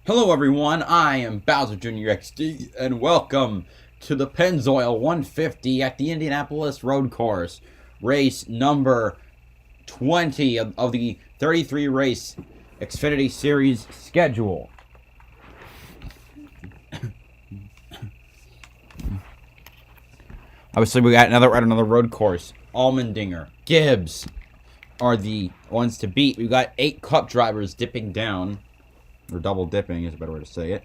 Hello everyone, I am BowserJrXD, and welcome to the Pennzoil 150 at the Indinapolis Road Course, race number 20 of the 33 race Xfinity Series schedule. Obviously, we got another road course. Allmendinger, Gibbs are the ones to beat. We've got 8 Cup drivers dipping down. Or double dipping is a better way to say it.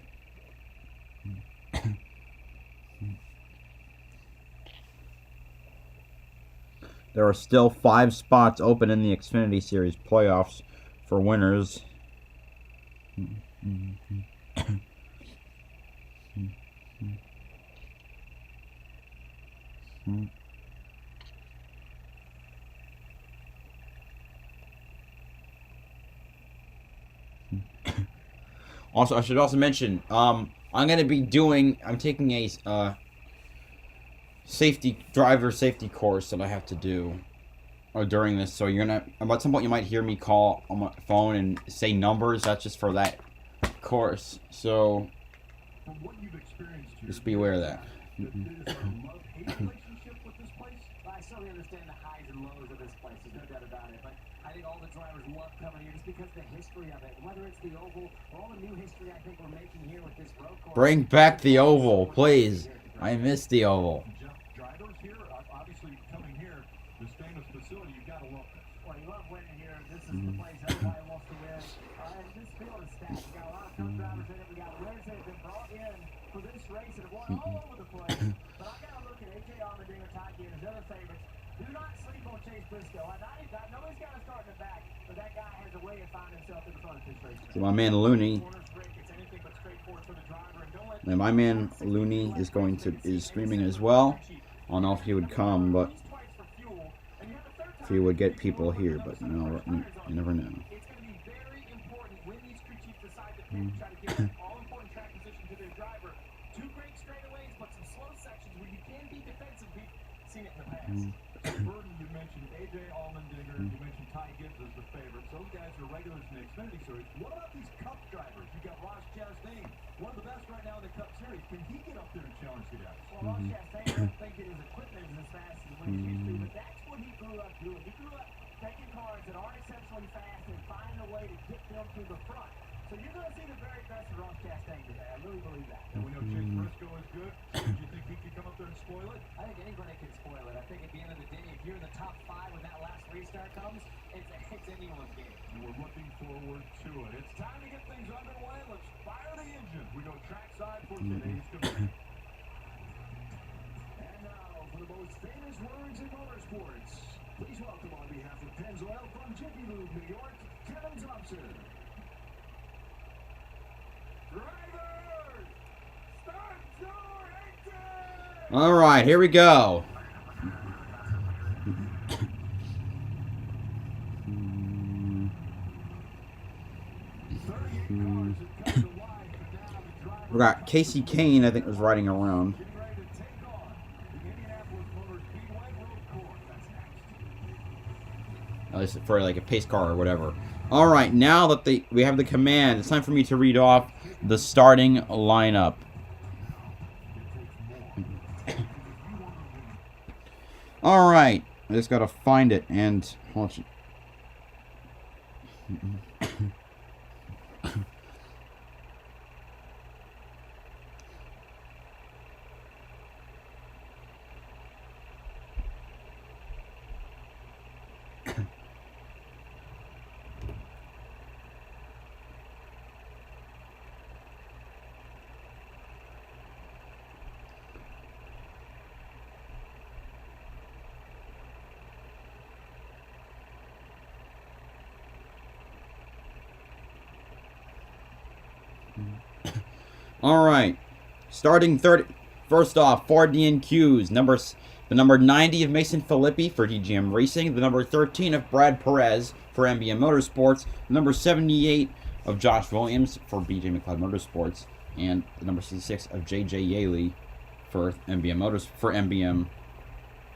There are still 5 spots open in the Xfinity Series playoffs for winners. Also, I should also mention, I'm taking a driver safety course that I have to do during this. So at some point you might hear me call on my phone and say numbers. That's just for that course. So just be aware of that. I certainly understand the highs and lows of this place. There's no doubt about it. But I think all the drivers love coming here just because of the history of it. Whether it's the oval or all the new history I think we're making here with this road course. Bring back the oval, please. I miss the oval. Drivers here, obviously coming here, this famous facility, you gotta love this. Well, you love winning here. This is the place everybody wants to win. And this field is stacked. We got a lot of top drivers in it. We got winners that have been brought in for this race and have won all over the place. But I gotta look at AJ Allmendinger, Ty Gibbs, other favorites. Do not sleep on Chase Briscoe. Nobody's got to start in the back, but that guy has a way of finding himself in front of this race. So my man Looney. And my man Looney is streaming as well. I don't know if he would come, but if he would get people here, but no, you never know. It's going to be very important when these crew chiefs decide to pick, try to give all important track position to their driver. 2 great straightaways, but some slow sections where you can be defensive. We've seen it in the past. Burton, you mentioned AJ Allmendinger, you mentioned Ty Gibbs as the favorites. Those guys are regulars in the Xfinity Series. What about these Cup drivers? You got Ross Chastain, one of the best right now in the Cup Series. Can he get up there and challenge the guys? Well, Ross Chastain, I don't think that his equipment is as fast as what he used to, but that's what he grew up doing. He grew up taking cars that aren't exceptionally fast and finding a way to get them to the front. So you're going to see the very best of Ross Chastain today. I really believe that. And we know Chase Briscoe is good. Do you think he can come up there and spoil it? I think anybody can spoil it. I think at the end of the day, if you're in the top 5 when that last restart comes, it's anyone's game. And we're looking forward to it. It's time to get things underway. Let's fire the engine. We go trackside for today's debate. And now for the most famous words in motorsports, please welcome on behalf of Pennzoil from Jiffy Lube, New York, Kevin Thompson. Drivers, start your engine! All right, here we go. We got Casey Kane, I think, was riding around. At least for like a pace car or whatever. All right, now that we have the command, it's time for me to read off the starting lineup. All right, I just gotta find it and hold on. All right, starting 30. First off, Ford DNQs. The number 90 of Mason Filippi for DGM Racing. The number 13 of Brad Perez for MBM Motorsports. The number 78 of Josh Williams for BJ McLeod Motorsports. And the number 66 of JJ Yaley for MBM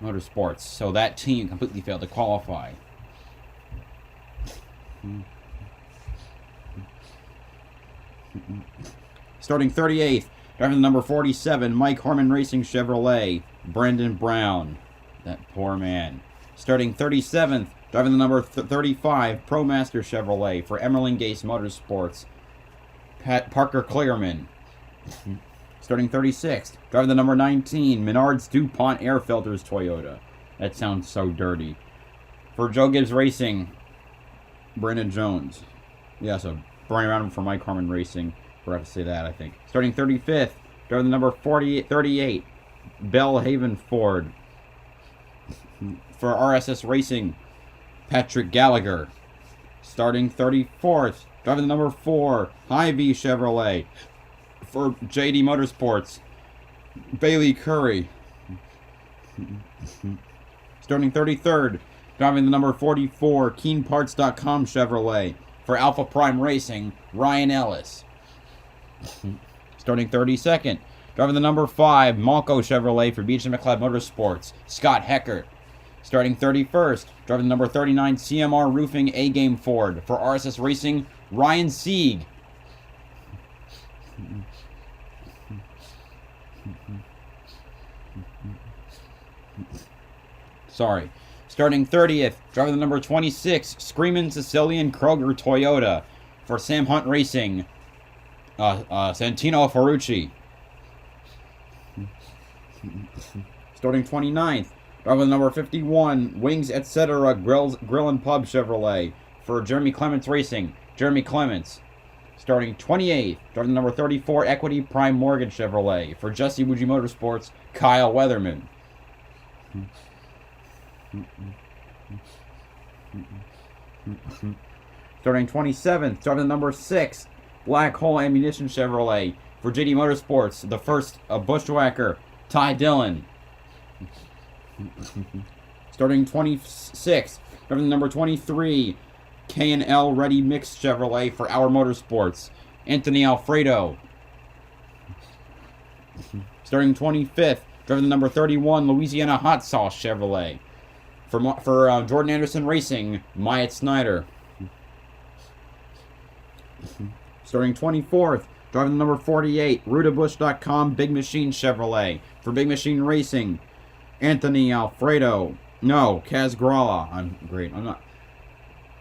Motorsports. So that team completely failed to qualify. Starting 38th, driving the number 47, Mike Harmon Racing Chevrolet, Brendan Brown. That poor man. Starting 37th, driving the number 35, ProMaster Chevrolet for Emerling Gase Motorsports, Parker Clearman. Starting 36th, driving the number 19, Menards DuPont Air Filters Toyota. That sounds so dirty. For Joe Gibbs Racing, Brandon Jones. Yeah, so Brian Round for Mike Harmon Racing. Forgot to say that, I think. Starting 35th, driving the number 38, Bellhaven Ford. For RSS Racing, Patrick Gallagher. Starting 34th, driving the number 4, Hy-Vee Chevrolet. For JD Motorsports, Bailey Curry. Starting 33rd, driving the number 44, KeenParts.com Chevrolet. For Alpha Prime Racing, Ryan Ellis. Starting 32nd, driving the number 5, Malco Chevrolet for Beach and McLeod Motorsports, Scott Heckert. Starting 31st, driving the number 39, CMR Roofing A-Game Ford. For RSS Racing, Ryan Sieg. Sorry. Starting 30th, driving the number 26, Screamin' Sicilian Kroger Toyota. For Sam Hunt Racing, Santino Ferrucci. Starting 29th, driving the number 51, Wings Etc. Grill and Pub Chevrolet. For Jeremy Clements Racing, Jeremy Clements. Starting 28th, driving the number 34, Equity Prime Mortgage Chevrolet. For Jesse Wuji Motorsports, Kyle Weatherman. Starting 27th, driving the number 6, Black Hole Ammunition Chevrolet. For JD Motorsports, the first Bushwhacker, Ty Dillon. Starting 26th, driving the number 23, K&L Ready Mix Chevrolet. For Our Motorsports, Anthony Alfredo. Starting 25th, driving the number 31, Louisiana Hot Sauce Chevrolet. For Jordan Anderson Racing, Myatt Snyder. Starting 24th, driving the number 48, Rutabush.com Big Machine Chevrolet. For Big Machine Racing, Anthony Alfredo. No, Kaz Gralla. I'm great. I'm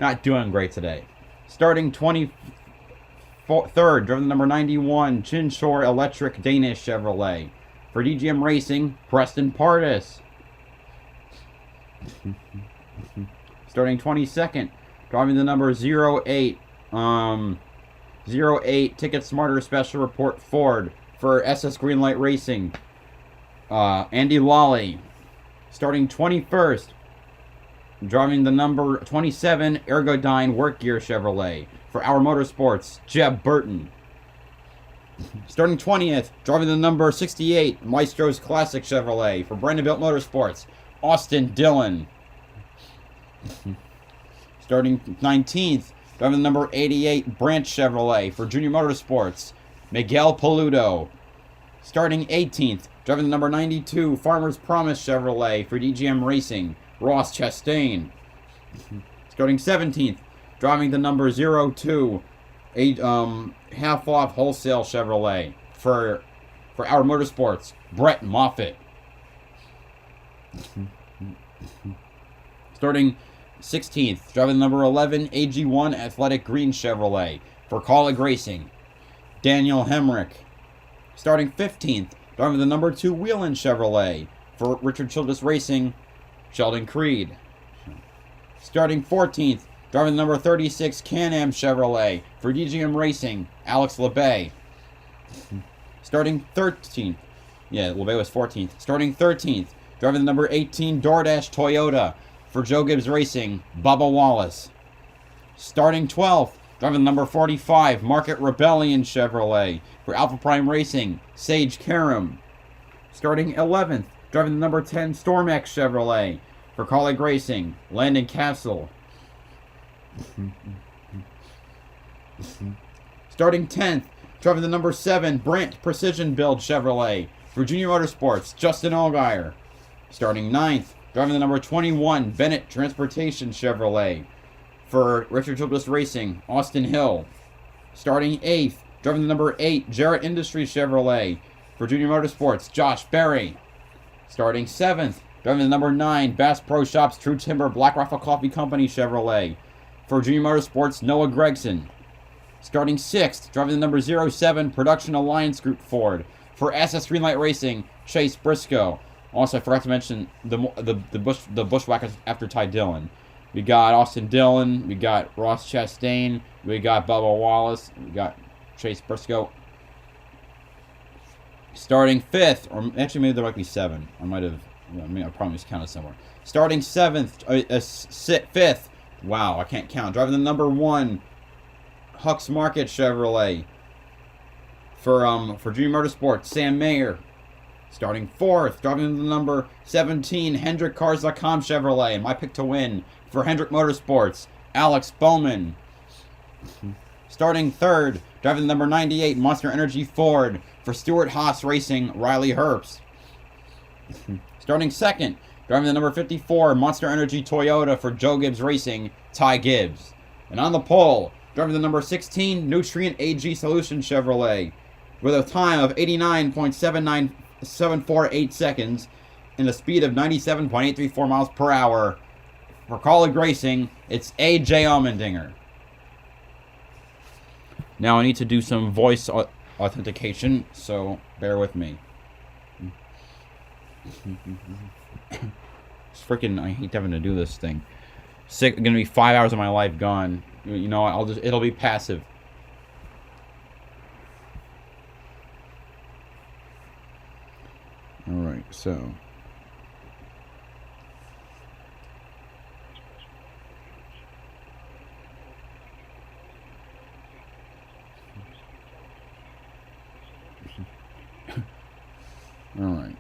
not doing great today. Starting 23rd, driving the number 91, Chinshore Electric Danish Chevrolet. For DGM Racing, Preston Pardis. Starting 22nd, driving the number 08, 08 Ticket Smarter Special Report Ford. For SS Greenlight Racing, Andy Lawley. Starting 21st, driving the number 27, Ergodyne Work Gear Chevrolet. For Our Motorsports, Jeb Burton. Starting 20th, driving the number 68, Maestro's Classic Chevrolet. For Brandonville Motorsports, Austin Dillon. Starting 19th, driving the number 88, Branch Chevrolet. For Junior Motorsports, Miguel Paludo. Starting 18th, driving the number 92, Farmer's Promise Chevrolet. For DGM Racing, Ross Chastain. Starting 17th, driving the number 02, half-off Wholesale Chevrolet. For Our Motorsports, Brett Moffitt. Starting 16th, driving the number 11, AG1 Athletic Green Chevrolet. For Colleague Racing, Daniel Hemrick. Starting 15th, driving the number 2, Wheelin Chevrolet. For Richard Childress Racing, Sheldon Creed. Starting 14th, driving the number 36, Can-Am Chevrolet. For DGM Racing, Alex LeBay. Starting 13th, yeah, LeBay was 14th. Starting 13th, driving the number 18, DoorDash Toyota. For Joe Gibbs Racing, Bubba Wallace. Starting 12th, driving the number 45, Market Rebellion Chevrolet. For Alpha Prime Racing, Sage Karam. Starting 11th, driving the number 10, Stormex Chevrolet. For Colleague Racing, Landon Castle. Starting 10th, driving the number 7, Brandt Precision Build Chevrolet. For Junior Motorsports, Justin Allgaier. Starting 9th, driving the number 21, Bennett Transportation Chevrolet. For Richard Childress Racing, Austin Hill. Starting 8th, Driving the number 8, Jarrett Industries Chevrolet. For Junior Motorsports, Josh Berry. Starting 7th, driving the number 9, Bass Pro Shops True Timber Black Rifle Coffee Company Chevrolet. For Junior Motorsports, Noah Gregson. Starting 6th, driving the number 07, Production Alliance Group Ford. For SS Greenlight Racing, Chase Briscoe. Also, I forgot to mention the Bushwhackers after Ty Dillon. We got Austin Dillon, we got Ross Chastain, we got Bubba Wallace, we got Chase Briscoe. Starting 5th, or actually maybe there might be 7. I probably miscounted somewhere. Starting 5th. Wow, I can't count. Driving the number 1, Huck's Market Chevrolet. For Junior Motorsports, Sam Mayer. Starting 4th, driving the number 17, HendrickCars.com Chevrolet. And my pick to win for Hendrick Motorsports, Alex Bowman. Starting 3rd, driving the number 98, Monster Energy Ford. For Stuart Haas Racing, Riley Herbst. Starting 2nd, driving the number 54, Monster Energy Toyota. For Joe Gibbs Racing, Ty Gibbs. And on the pole, driving the number 16, Nutrient AG Solution Chevrolet. With a time of 89.74748 seconds and a speed of 97.834 miles per hour. For College Racing, it's AJ Allmendinger. Now I need to do some voice authentication, so bear with me. It's freaking, I hate having to do this thing. Gonna be 5 hours of my life gone. You know, it'll be passive. All right, so. All right.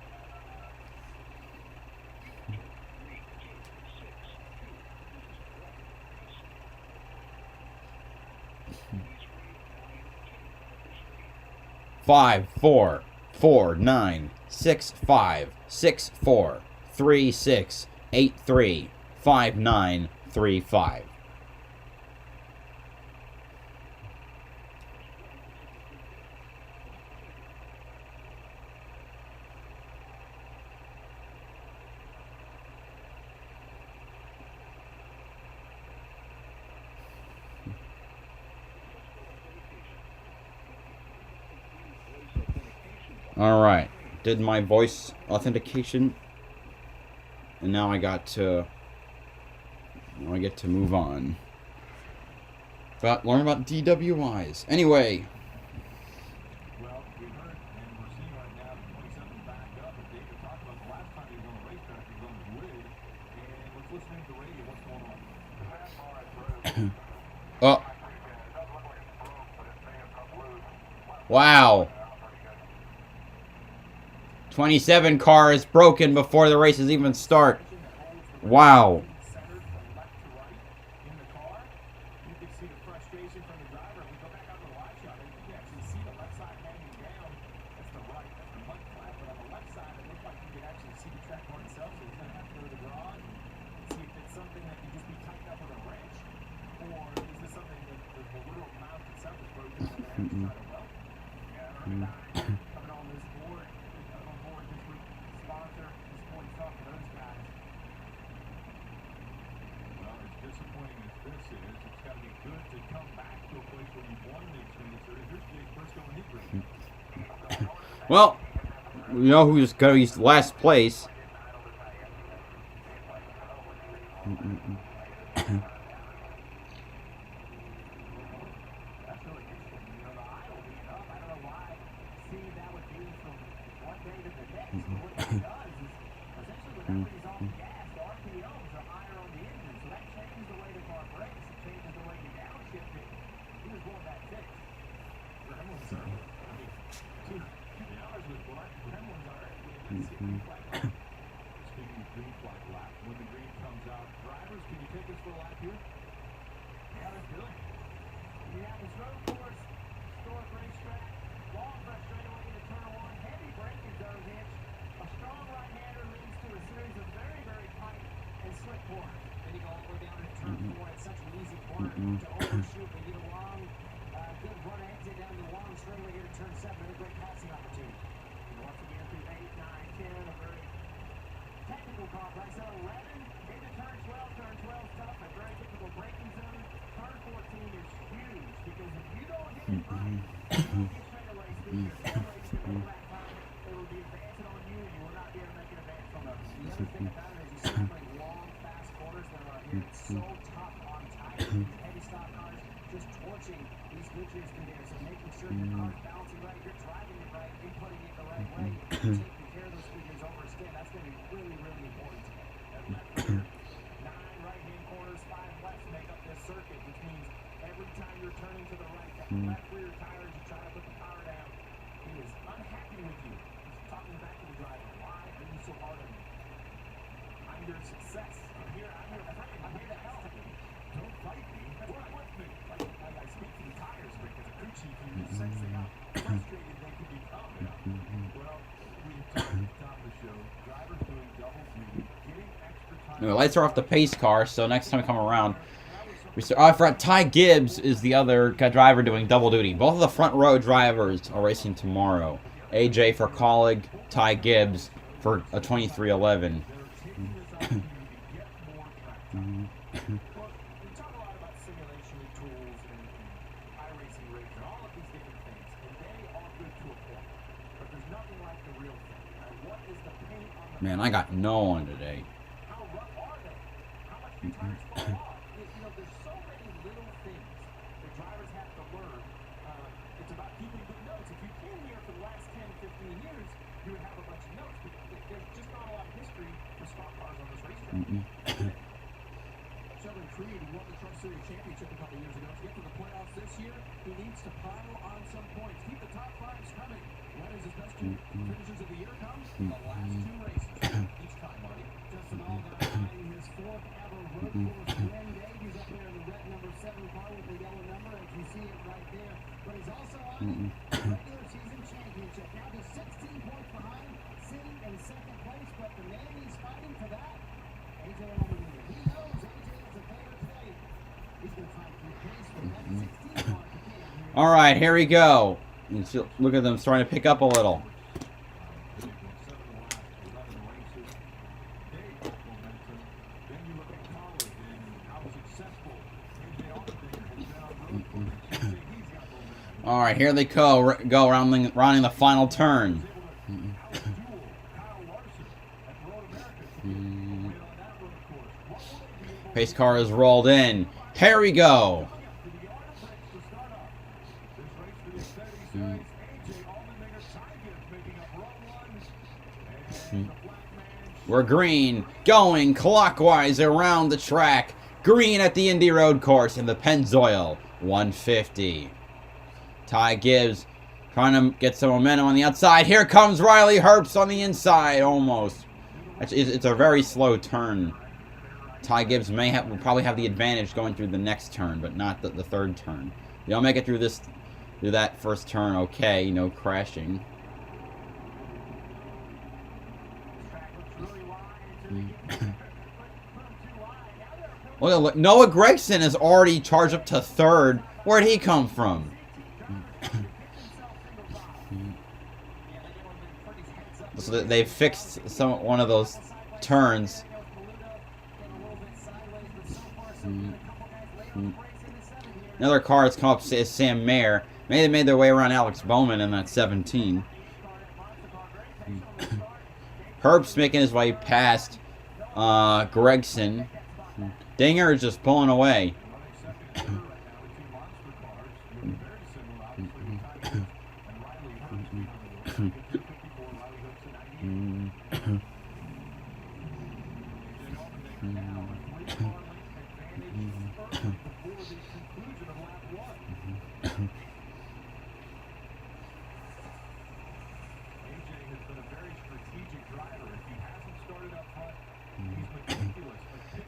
Five, 4, 4, 9, 6, 5, 6, 4, 3, 6, 8, 3, 5, 9, 3, 5. All right, did my voice authentication, and now I get to move on. Learn about DWIs. Anyway. Well, we heard and we're seeing right now the 27 back up. And David talked about the last time he was on the racetrack, he was on the grid. And let's listen to the radio. What's going on? Oh. Wow. 27 car is broken before the races even start. Wow. Centered from left to right in the car. You can see the frustration from the driver. We go back out to the live shot. You can actually see the left side hanging down. That's the right. That's the mud flat. But on the left side, it looked like you could actually see the track bar itself. So he's going to have to go to the garage and see if it's something that can just be tightened up with a wrench, or is this something that the little mount itself is broken and they have to try to weld it. Coming on this board, coming on board this week, sponsor, this morning talk to those guys. Well, as disappointing as this is, it's got to be good to come back to a place where you've won the Xfinity Series. Here's Jake Briscoe and Hickory. Well, we know who's going to be last place. That's really interesting. You know, the idle being up, I don't know why. See, that would be from one day to the next. But what that does is, essentially, when everybody's off the gas, the RPMs are higher on the engine. So that changes the way the car brakes. It changes the way you downshift it. He was going that fixed. Gremlins are, I mean, 2 hours with black. Gremlins are, let's see, green flag lap. Speaking of green flag lap, when the green comes out, drivers, can you take us for a lap here? Yeah, let's do it. Indianapolis road course, historic racetrack, long fresh straightaway into turn one, heavy braking zone hitch. A strong right-hander leads to a series of very, very tight and slick corners. Then you go all the way down to turn four. It's such an easy corner to overshoot. They get a long good run exit down the long straightaway here to turn 7. Another great passing opportunity. And once again through 8, 9, 10, a very technical complex. So 11 into turn 12. Turn 12 tough, a very difficult braking zone. Turn 14 is huge because if you don't hit it right, you don't get straightaway speed. Your straightaway is going to go back time. They will be advancing on you, and you will not be able to make an advance on them. The other thing about it is you see how many long, fast corners there are here. It's so tough on tires. These heavy stock cars just torching these Goodyears through there. So making sure your car's balancing right, you're driving it right, inputting it the right way, taking care of those Goodyears over a stand. That's going to be really, really important today. And left rear, 9 right-hand corners, 5 left make up this circuit, which means every time you're turning to the right, that left rear tire as you try to put the power down, he is unhappy with you. He's talking back to the driver. Why are you so hard on me? I'm your success. I'm your friend. I'm here to help you. Don't fight me. Work with me. I speak to the tires because a crew chief who sensing how frustrated they can become. Well, we talked at the top of the show. Drivers doing double duty, getting extra time. The lights are off the pace car, so next time we come around, I forgot Ty Gibbs is the other driver doing double duty. Both of the front row drivers are racing tomorrow. AJ for Colleague, Ty Gibbs for a 2311. Well, we talk a lot about simulation tools and iRacing rigs and all of these different things, and they are good to a point. But there's nothing like the real thing. Now, what is the paint on the Man, I got no one today. How rough are they? How much do tires fall off? You know, there's so many little things that drivers have to learn. It's about keeping good notes. If you came here for the last 10, 15 years, you would have a bunch of notes. But there's just not a lot of history for stock cars on this racetrack. Sheldon Creed, who won the Truck Series Championship a couple years ago. To get to the playoffs this year, he needs to pile on some points. Keep the top 5s coming. When is his best 2 finishes of the year come? The last 2 races. Each time, Marty. Justin Allgaier riding his 4th ever road course win day. He's up there in the red number 7 car with the yellow number, as you see it right there. But he's also on the regular season championship. Now just 16 points behind, sitting in 2nd place. But the man he's fighting for that, AJ Allmendinger. He knows AJ is a favorite today. He's going to fight for pace for that 16 mark again. All right, here we go. Look at them starting to pick up a little. All right, here they go rounding the final turn. Pace car is rolled in. Here we go. We're green, going clockwise around the track. Green at the Indy Road Course in the Pennzoil 150. Ty Gibbs trying to get some momentum on the outside. Here comes Riley Herbst on the inside, almost. It's a very slow turn. Ty Gibbs will probably have the advantage going through the next turn, but not the 3rd turn. They'll make it through that first turn okay, no crashing. Look, Noah Gragson is already charged up to 3rd. Where'd he come from? So they fixed one of those turns. Another car that's come up is Sam Mayer. Maybe they made their way around Alex Bowman in that 17. Herbst making his way past Gregson. Dinger is just pulling away.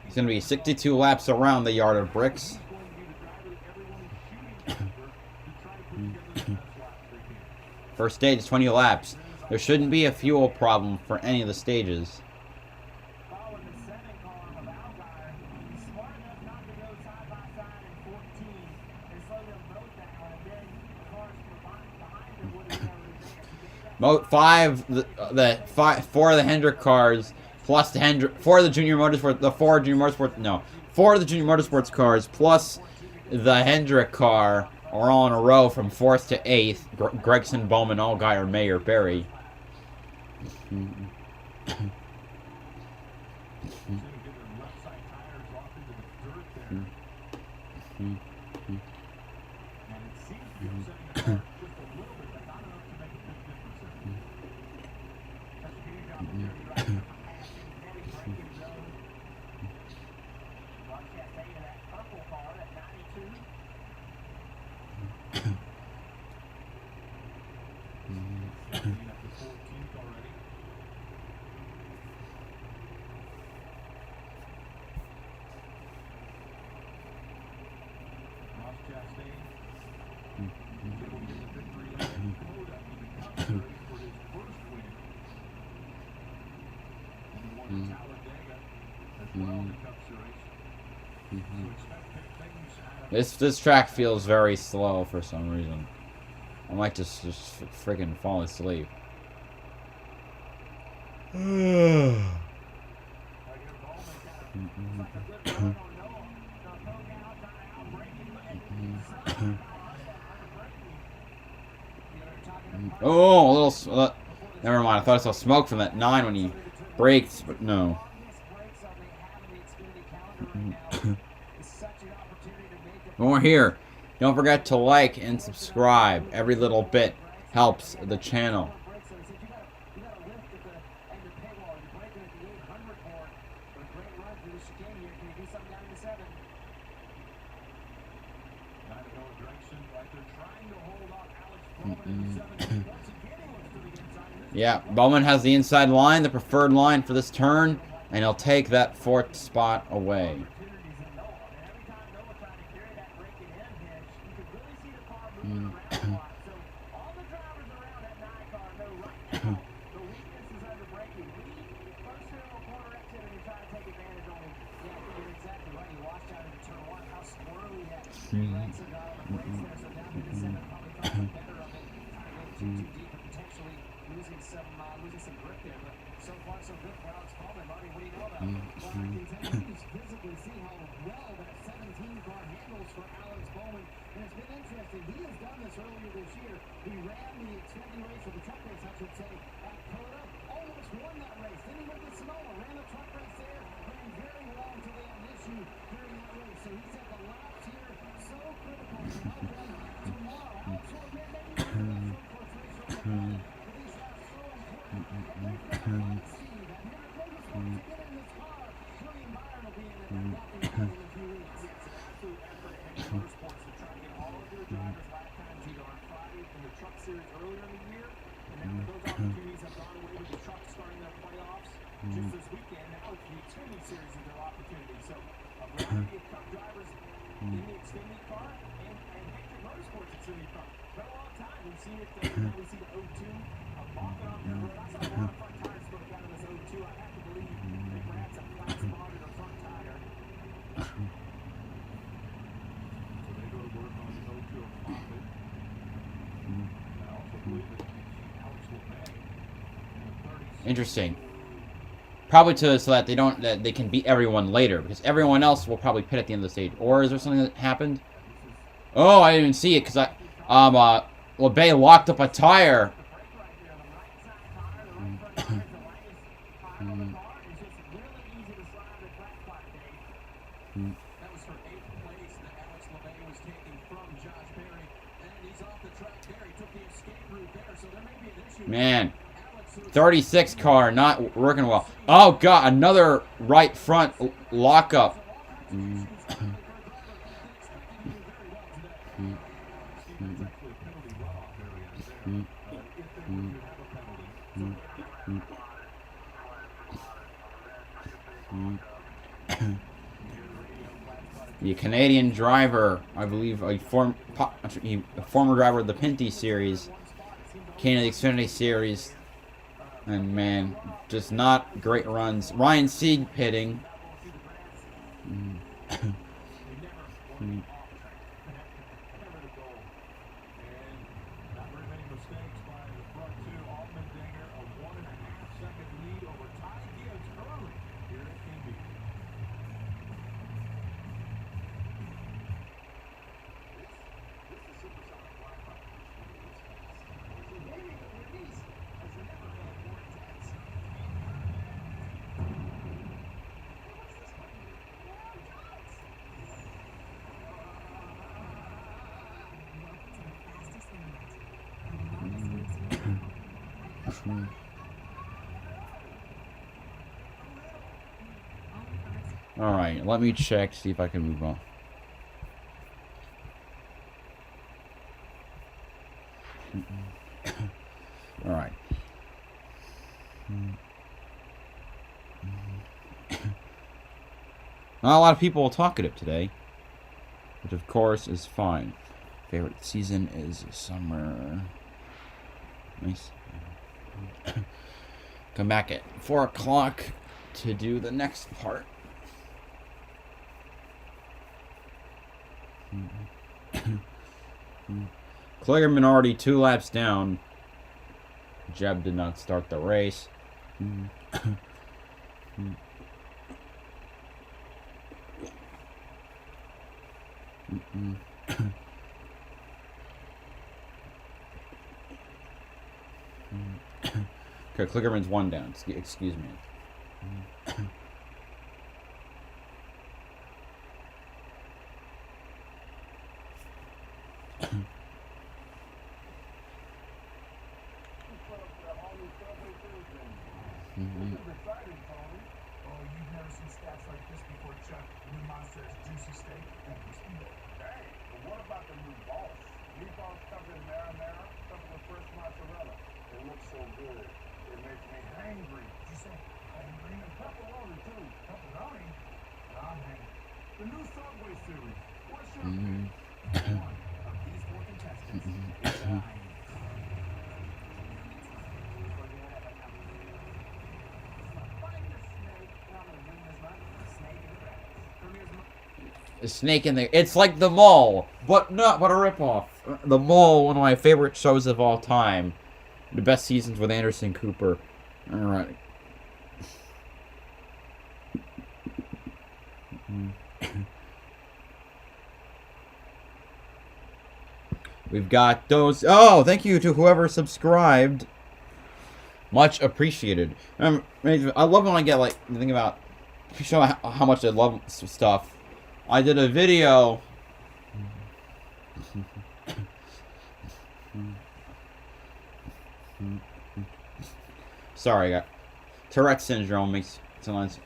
He's going to be 62 laps around the yard of bricks. First stage is 20 laps. There shouldn't be a fuel problem for any of the stages. Following the 7 car of Allgaier, he's smart enough not to go side by side in 14 and slow them both down. And then Four of the Hendrick cars plus four of the Junior Motorsports cars plus the Hendrick car are all in a row from 4th to 8th. Gregson, Bowman, Allgaier, Mayer, Berry. This track feels very slow for some reason. I might just freaking fall asleep. Oh, a little. Never mind. I thought I saw smoke from that 9 when he braked, but no. When we're here, don't forget to like and subscribe. Every little bit helps the channel. Yeah, Bowman has the inside line, the preferred line for this turn, and he'll take that 4th spot away. Interesting. Probably so that they can beat everyone later, because everyone else will probably pit at the end of the stage. Or is there something that happened? Oh, I didn't even see it because LeBay locked up a tire. Man, 36 car not working well. Oh god, another right front lockup. The Canadian driver, I believe, a former driver of the Pinty series, came to the Xfinity series, and man, just not great runs. Ryan Sieg pitting. All right, let me check, see if I can move on. All right. Not a lot of people talkative today, which of course is fine. Favorite season is summer. Nice. Come back at 4 o'clock to do the next part. Kligerman already 2 laps down. Jeb did not start the race. Okay, Kligerman's 1 down. Excuse me. Oh, you've never seen stats like this before, Chuck. New Monster's juicy steak. Hey, but what about the new boss? Meatballs covered in marinara, covered with fresh mozzarella. It looks so good. It makes me hangry. Did you say hungry? And pepperoni, too. Pepperoni? I'm hangry. The new Subway series. What's your One of these 4 contestants is dying. A snake in there. It's like the mall, but a ripoff. The Mall, one of my favorite shows of all time. The best seasons with Anderson Cooper. All right. We've got those. Oh, thank you to whoever subscribed. Much appreciated. I love when I get like think about show how much I love stuff. I did a video. Sorry, I got Tourette syndrome makes sometimes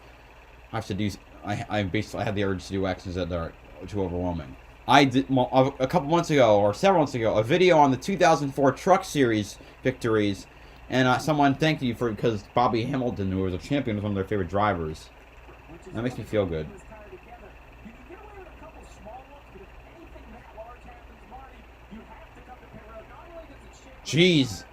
I have to do. I basically have the urge to do actions that are too overwhelming. I did a couple months ago or several months ago a video on the 2004 Truck Series victories, and someone thanked you for because Bobby Hamilton, who was a champion, was one of their favorite drivers. That makes me feel good. Jeez.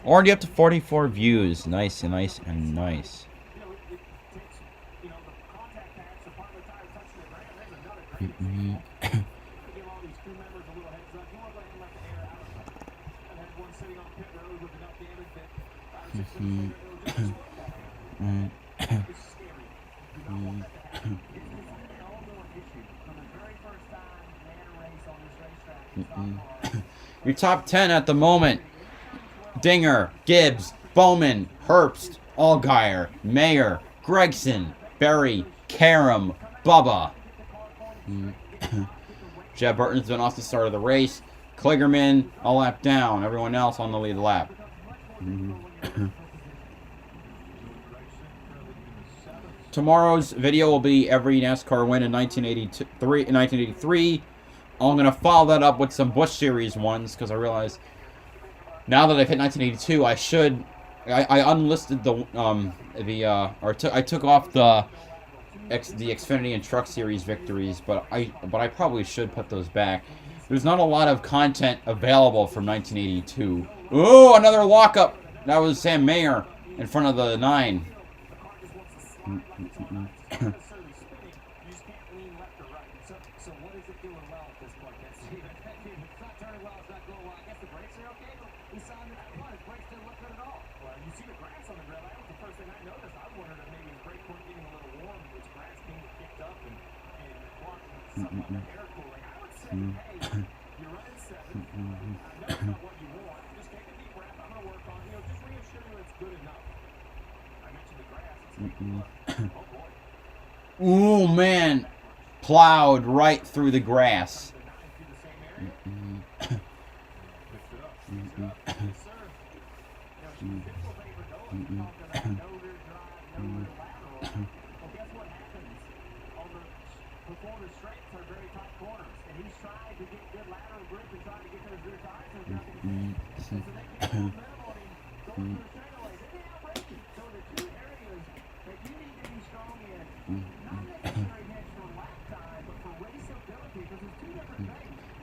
Already up to 44 views. Nice and nice and nice. Your top 10 at the moment: Dinger, Gibbs, Bowman, Herbst, Allgaier, Mayer, Gregson, Berry, Karam, Bubba. Jeb Burton's been off the start of the race. Kligerman a lap down. Everyone else on the lead lap. Tomorrow's video will be every NASCAR win in 1983. I'm going to follow that up with some Busch Series ones because I realized now that I've hit 1982, I should. I unlisted I took off the Xfinity and Truck Series victories, but I probably should put those back. There's not a lot of content available from 1982. Oh, another lockup. That was Sam Mayer in front of the 9. We saw him at one. His brakes didn't look good at all. Well, you see the grass on the grill. That was the first thing I noticed. I wondered if maybe his brake weren't getting a little warm, which grass being kicked up and blocking some of the air cooling. I would say, hey, you're running seventh. I know it's not what you want. Just take a deep breath. I'm going to work on it. Just reassure you it's good enough. I mentioned the grass. It's like, oh boy. Oh man, plowed right through the grass.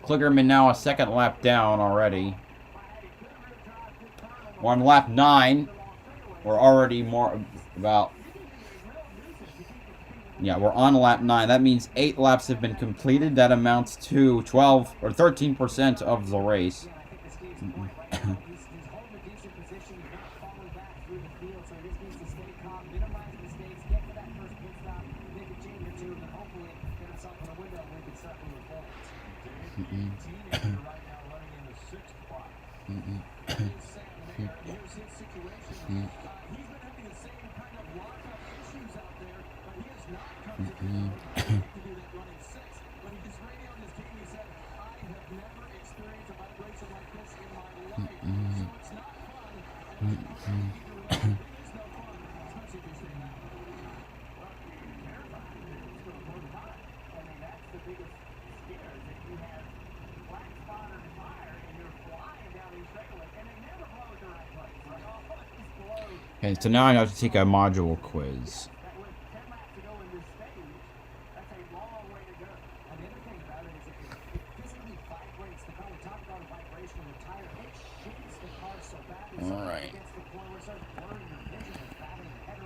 Kligerman now a second lap down already. We're on lap 9. We're already more about... Yeah, we're on lap 9. That means 8 laps have been completed. That amounts to 12 or 13% of the race. Okay, so now I have to take a module quiz.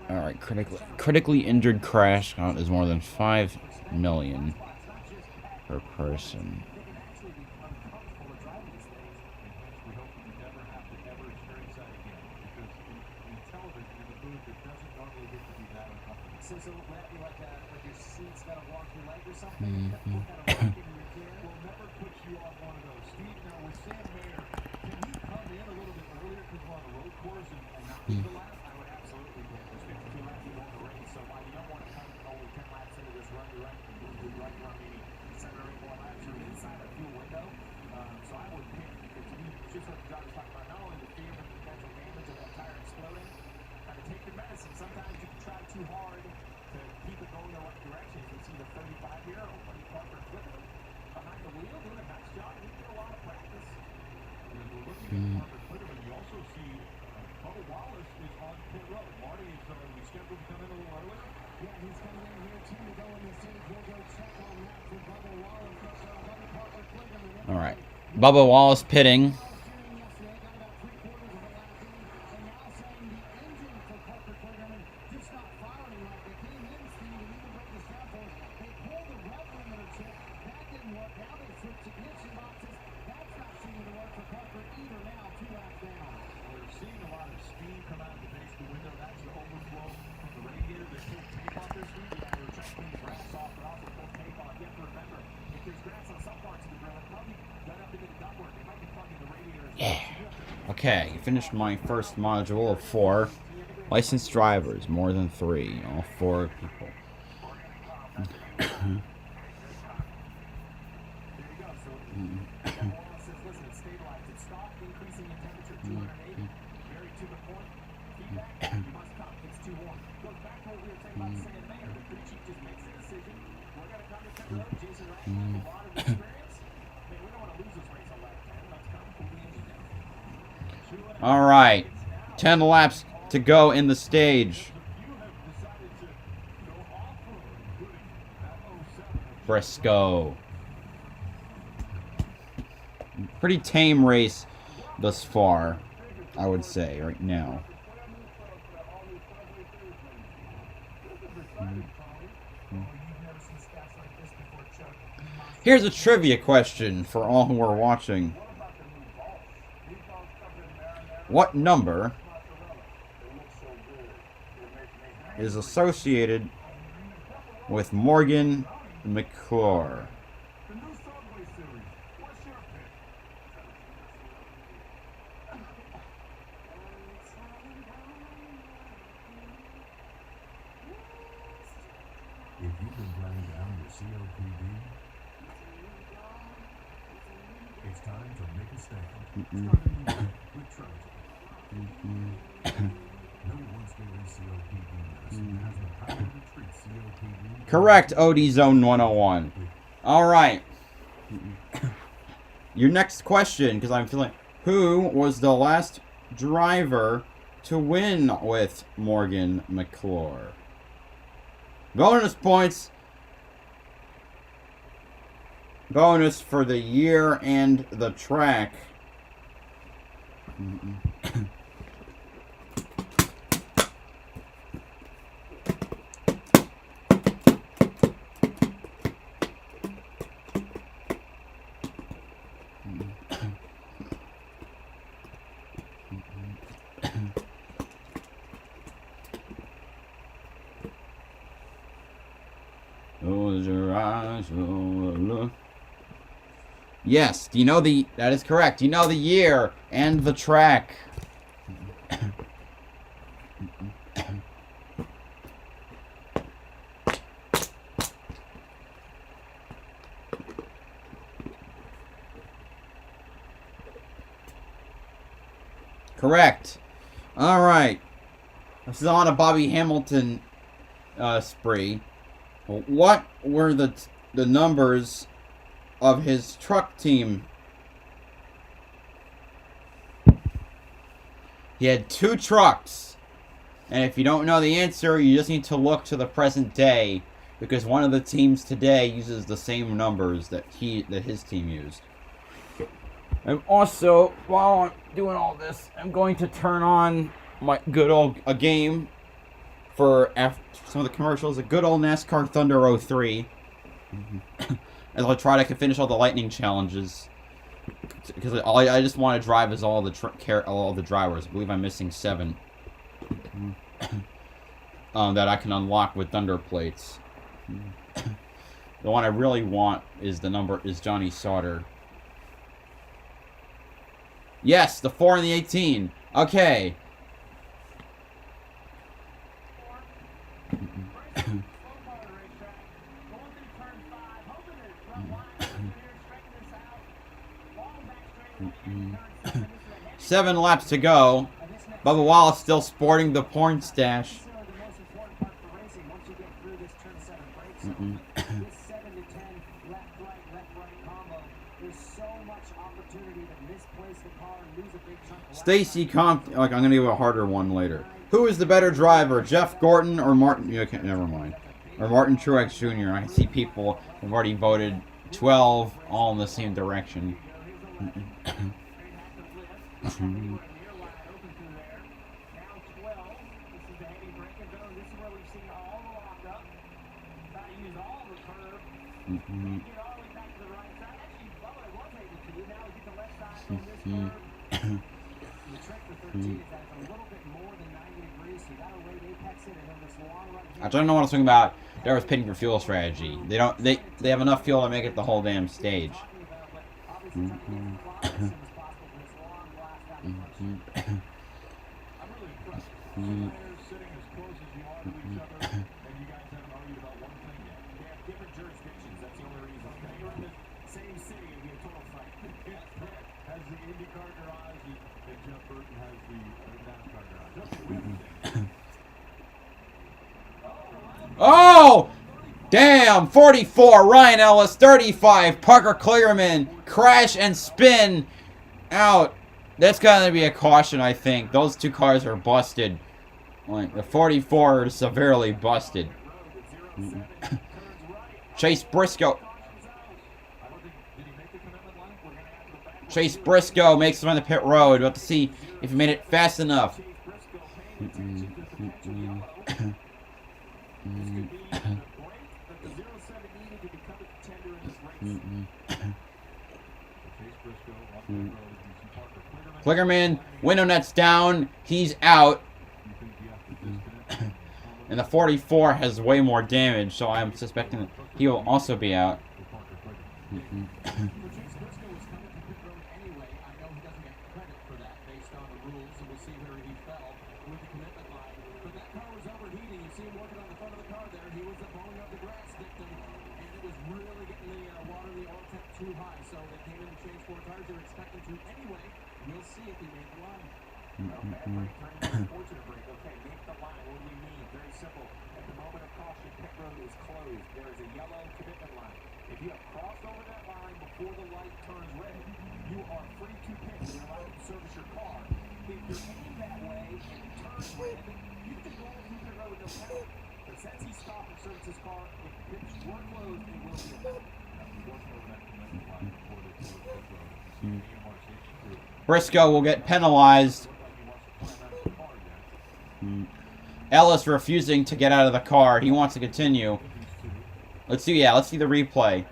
Alright, critically injured crash count is more than 5 million per person. So would that be like your seat's got a wonky leg or something? We'll never put you on one of those. Steve, now with Sam Mayer, can he come in a little bit earlier because we're on a road course and not leave the lap? I would absolutely do. There's 52 laps to go in the race, so while you don't want to come only 10 laps into this run, you're right, maybe 7 or 8 more laps, you're inside a fuel window. So I would pick, because you just what the driver's talking about, not only the fear of potential damage of that tire exploding, kind of take your medicine. Sometimes you can try too hard to keep it going in the right direction. You can see the 35-year-old Buddy Parker Clifford behind the wheel doing a nice job. He did a lot of practice. And we're looking at Parker Clifford. You also see Bubba Wallace is on pit road. Marty is scheduled to come in a little earlier. Yeah, he's coming in here too to go in the stage. We'll go check on that for Bubba Wallace. Buddy Parker Clifford. All right, Bubba Wallace pitting. Okay, finished my first module of 4. Licensed drivers, more than 3. All 4 people. All right, 10 laps to go in the stage. Briscoe. Pretty tame race thus far, I would say, right now. Here's a trivia question for all who are watching. What number is associated with Morgan McClure? The new Subway series. What's your pick? If you've been running down your COPD, it's time to make a stand. Start a new day with Trojan. No once-daily COPD medicine has the power to treat COPD. Correct, OD Zone 101. All right. Your next question, because I'm feeling, who was the last driver to win with Morgan McClure? Bonus points. Bonus for the year and the track. Close your eyes, look. Yes, do you know the... That is correct. Do you know the year and the track? Correct. All right. This is on a Bobby Hamilton spree. What were the numbers of his truck team? He had 2 trucks. And if you don't know the answer, you just need to look to the present day, because one of the teams today uses the same numbers that his team used. And also, while I'm doing all this, I'm going to turn on my good old game for after some of the commercials. A good old NASCAR Thunder 03. As I try to finish all the lightning challenges, because I just want to drive as all the drivers. I believe I'm missing 7 that I can unlock with Thunder plates. The one I really want is Johnny Sauter. Yes, the 4 and the 18. Okay. Seven laps to go. Bubba Wallace still sporting the porn stash. Stacy Comp. Like, I'm gonna give a harder one later. Who is the better driver, Jeff Gordon or Martin? Okay, never mind. Or Martin Truex Jr. I see people have already voted 12, all in the same direction. I don't know what I was talking about. There was pitting for fuel strategy. They have enough fuel to make it the whole damn stage. Oh! Damn! 44, Ryan Ellis. 35, Parker Clearman. Crash and spin out. That's gotta be a caution, I think. Those 2 cars are busted. Like, the 44 is severely busted. Chase Briscoe. Chase Briscoe makes it on the pit road. We'll have to see if he made it fast enough. Kligerman, window net's down. He's out. And the 44 has way more damage, so I'm suspecting that he will also be out. Too high, so they came in to change 4 tires. They were expecting to anyway. We'll see if he made the line. Well, bad break turning into a fortunate break. Okay, make the line. What do we mean? Very simple. At the moment of caution, pit road is closed. There is a yellow commitment line. If you have crossed over that line before the light turns red, you are free to pit. You're allowed to service your car. If you're heading that way and it turns red, you can roll through pit road with no penalty. But since he stopped and serviced his car, if pits were closed, it will be a penalty. Briscoe will get penalized. Ellis refusing to get out of the car. He wants to continue. Let's see. Yeah, let's see the replay.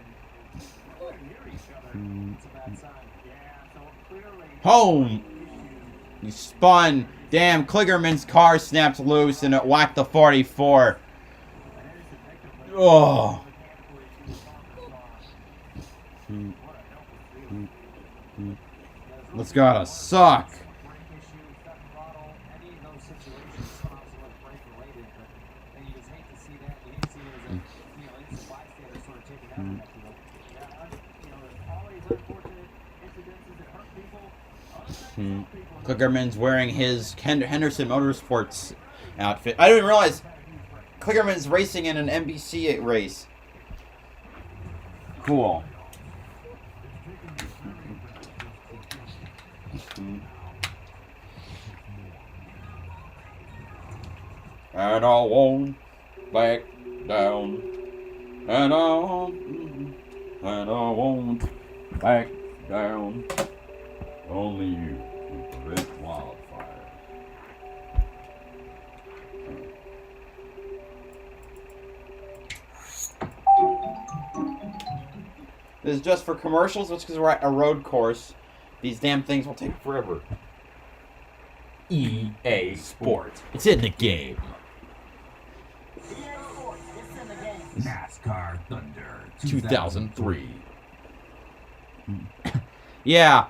Home. He spun. Damn, Kligerman's car snapped loose and it whacked the 44. Oh. That's gotta suck. Kligerman's wearing his Henderson Motorsports outfit. I didn't realize Kligerman's racing in an NBC race. Cool. And I won't back down. And I won't back down. Only you can prevent wildfire. This is just for commercials, which because we're at a road course. These damn things will take forever. EA Sports. It's in the game. NASCAR Thunder 2003. Yeah.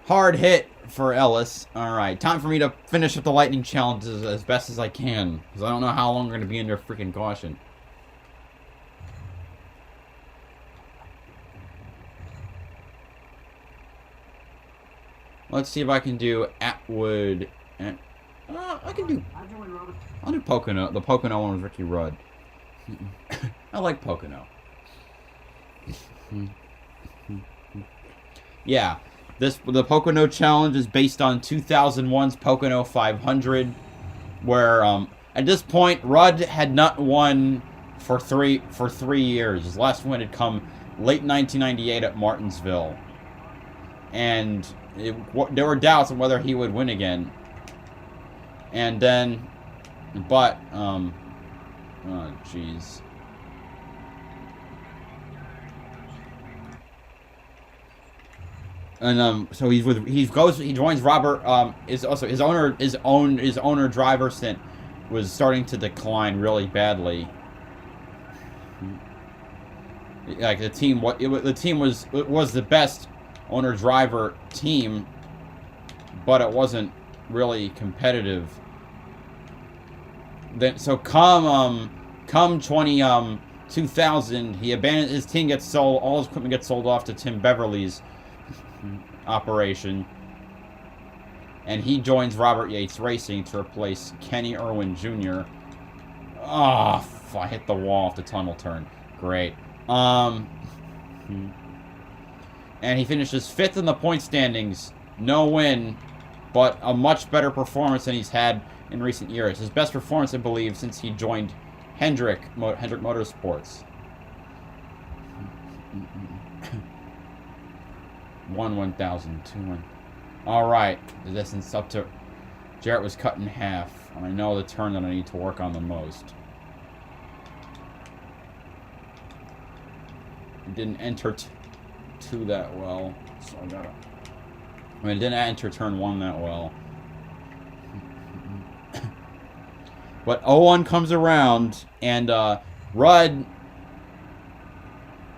Hard hit for Ellis. Alright, time for me to finish up the lightning challenges as best as I can. Because I don't know how long we're going to be under freaking caution. Let's see if I can do Atwood. I can do. I'll do Pocono. The Pocono one was Ricky Rudd. I like Pocono. Yeah, the Pocono challenge is based on 2001's Pocono 500, where at this point Rudd had not won for three years. His last win had come late 1998 at Martinsville, and there were doubts on whether he would win again. And then, but oh jeez. And so he joins Robert. Is also his owner driver stint was starting to decline really badly. Like the team, it was the best owner driver team, but it wasn't really competitive. Then so come 2000, he abandoned his team, gets sold, all his equipment gets sold off to Tim Beverly's operation, and he joins Robert Yates Racing to replace Kenny Irwin Jr. I hit the wall off the tunnel turn. Great. And he finishes 5th in the point standings. No win, but a much better performance than he's had in recent years. His best performance, I believe, since he joined Hendrick Motorsports. 1,000, 2-1. Alright, the distance up to Jarrett was cut in half. And I know the turn that I need to work on the most. He didn't enter two that well, so I gotta I mean, it didn't enter turn 1 that well. But 0-1 comes around, and Rudd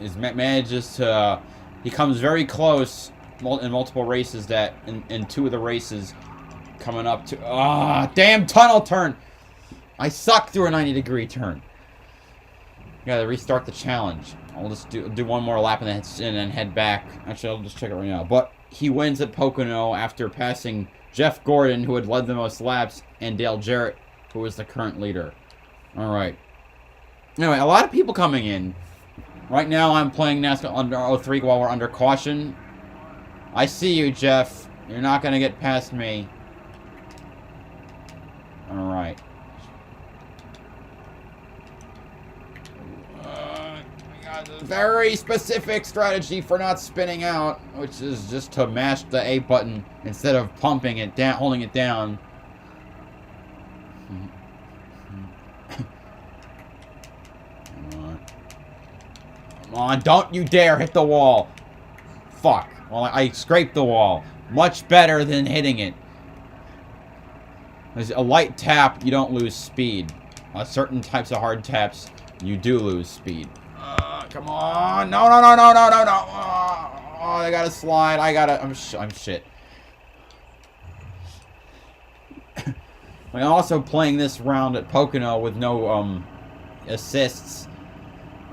manages to... he comes very close in multiple races that... in 2 of the races coming up to... damn tunnel turn! I suck through a 90-degree turn. Gotta restart the challenge. I'll just do one more lap and then head back. Actually, I'll just check it right now. But he wins at Pocono after passing Jeff Gordon, who had led the most laps, and Dale Jarrett, who is the current leader. Alright. Anyway, a lot of people coming in. Right now, I'm playing NASCAR under 03 while we're under caution. I see you, Jeff. You're not going to get past me. Alright. We got a very specific strategy for not spinning out, which is just to mash the A button instead of pumping it down, holding it down. Come on, don't you dare hit the wall. Fuck. Well, I scraped the wall. Much better than hitting it. There's a light tap, you don't lose speed. Certain types of hard taps, you do lose speed. Come on. No. Oh, I gotta slide. I'm shit. I'm also playing this round at Pocono with no, assists.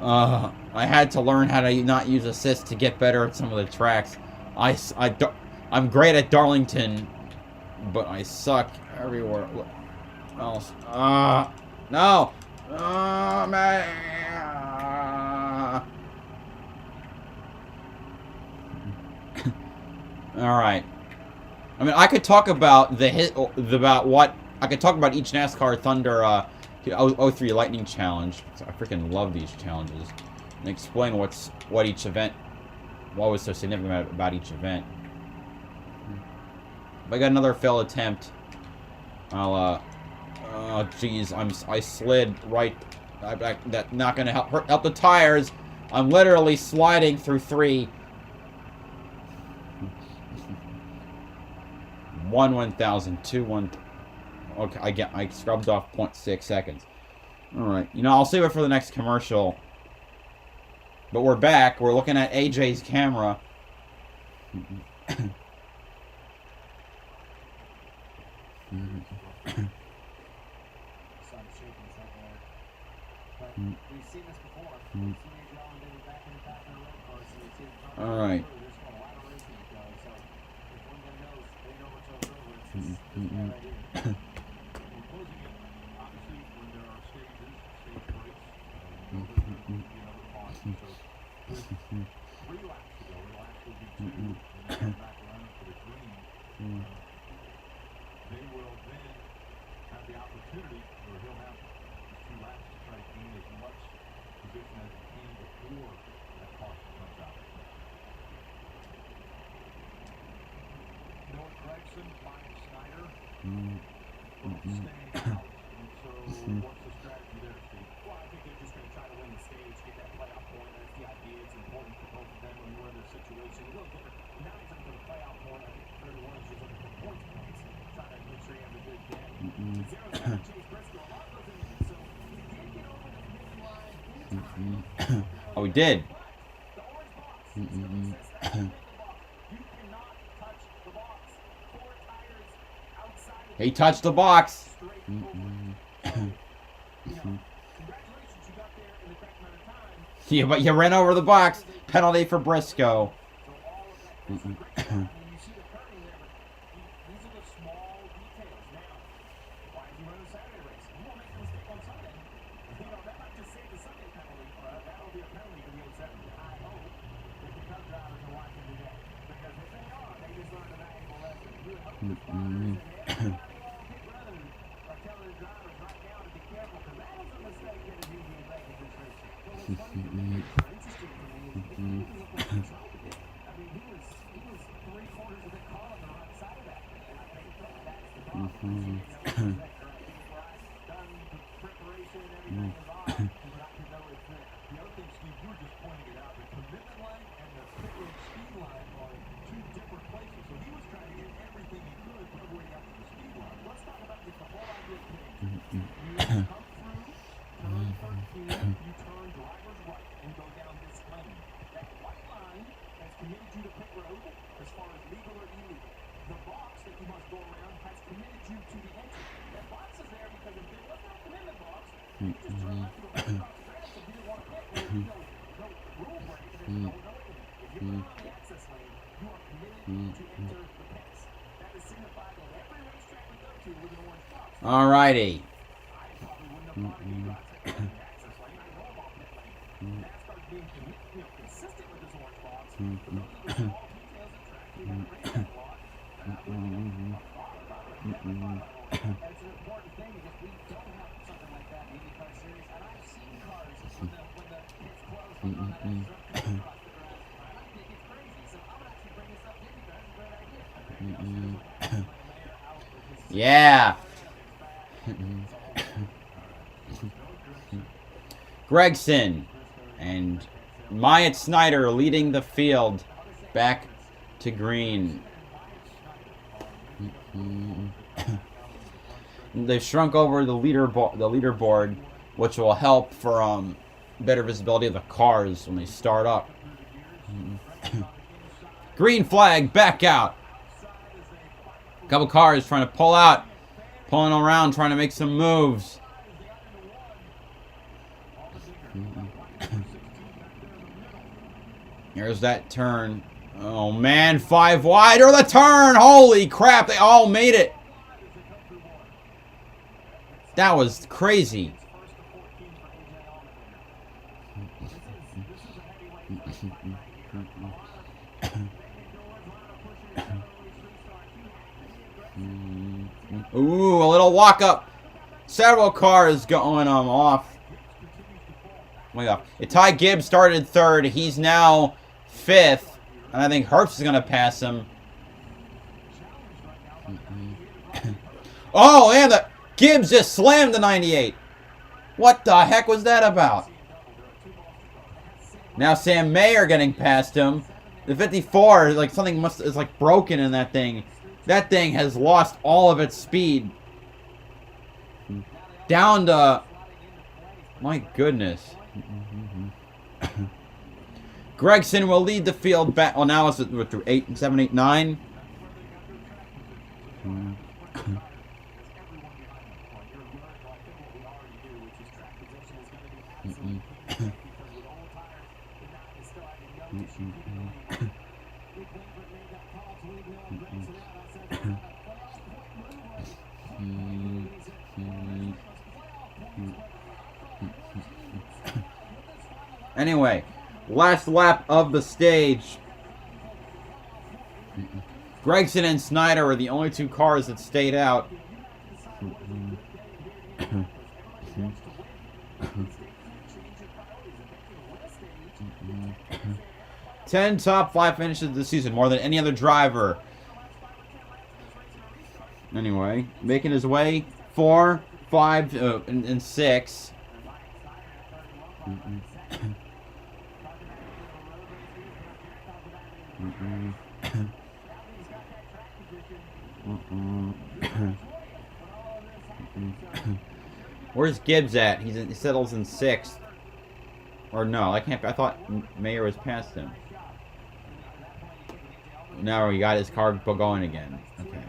I had to learn how to not use assists to get better at some of the tracks. I'm great at Darlington, but I suck everywhere else. No! Man! Alright. I mean, I could talk about I could talk about each NASCAR Thunder 03 Lightning Challenge. I freaking love these challenges. And explain what was so significant about each event. If I got another failed attempt, I'll, oh jeez, I slid right, that's not gonna help the tires. I'm literally sliding through 3. 1/1000, 2 1. Okay, I scrubbed off 0.6 seconds. Alright, you know, I'll save it for the next commercial. But we're back. We're looking at AJ's camera. Alright. They will then have the opportunity, or he'll have 2 laps to try to gain as much position as he can before that caution comes out. Noah Gregson, Mike Snyder, staying out. And so, what's the strategy there, Steve? Well, I think they're just going to try to win the stage, get that playoff point. That's the idea. It's important for both of them when you're in their situation. A little different. Now he's looking for the playoff point. I think 31 is just looking for points. Trying to make sure you have a good day. Zero's got to chase Briscoe. A lot goes into it. So he did get over the finish line in time. Oh, we did. The orange box. It's going to assist that. You cannot touch the box. 4 tires outside of He touched the box. straight over. Congratulations, you got there in the correct amount of time. Yeah, but you ran over the box. Penalty for Briscoe. So all of that is a great job. I mean, you see the curving there, but these are the small details. Now, why is he running a Saturday race? He won't make a mistake on Sunday. You know, that might just save the Sunday penalty. That'll be a penalty for the 07. I hope that the Cup drivers are watching today. Because if they are, they just learned a valuable lesson. You would hope the spotters and everybody along pit road are telling the drivers right now to be careful, because that was a mistake that is usually made in this race. But what's funny to me, or interesting to me, is he didn't even look like he tried to do. I mean, he was 3/4 of the car on the right side of that. And I think that's the problem. Done the preparation and everything involved, not to know it's there. The other thing, Steve, you were just pointing it out. The commitment line and the pit road speed line are 2 different places. So he was trying to enter the pits. That is signified at every racetrack we go to with an orange box. Alrighty. I probably wouldn't have bought it either. I'd say, "Hey, access lane, I know about pit lane." NASCAR's being consistent with this orange box, but those are the small details that track we haven't raced that a lot. And I wouldn't even have thought about it. Never thought about it. And it's an important thing because we don't have something like that in the IndyCar series. And I've seen cars when the pits close on that extra across the grass. And I think it's crazy. So I would actually bring this up to IndyCar. That's a great idea. Yeah. Gregson and Myatt Snyder leading the field back to green. They've shrunk over the leaderboard, which will help for better visibility of the cars when they start up. Green flag, back out. A couple cars trying to pull out, pulling around, trying to make some moves. Here's that turn. Oh man, 5 wide or the turn. Holy crap, they all made it. That was crazy. Ooh, a little walk up. Several cars going off. Way off. Ty Gibbs started 3rd. He's now 5th. And I think Herbst is going to pass him. Oh, and the Gibbs just slammed the 98. What the heck was that about? Now Sam Mayer getting past him. The 54, like something is like broken in that thing. That thing has lost all of its speed. Down to... My goodness. Gregson will lead the field back. Well, now it's through 8, 7, 8, 9. Anyway, last lap of the stage. Gregson and Snyder were the only 2 cars that stayed out. 10 top 5 finishes this season, more than any other driver. Anyway, making his way 4, 5, and 6. Where's Gibbs at? He settles in 6th. Or no, I thought Mayer was past him. Now he got his car going again. Okay.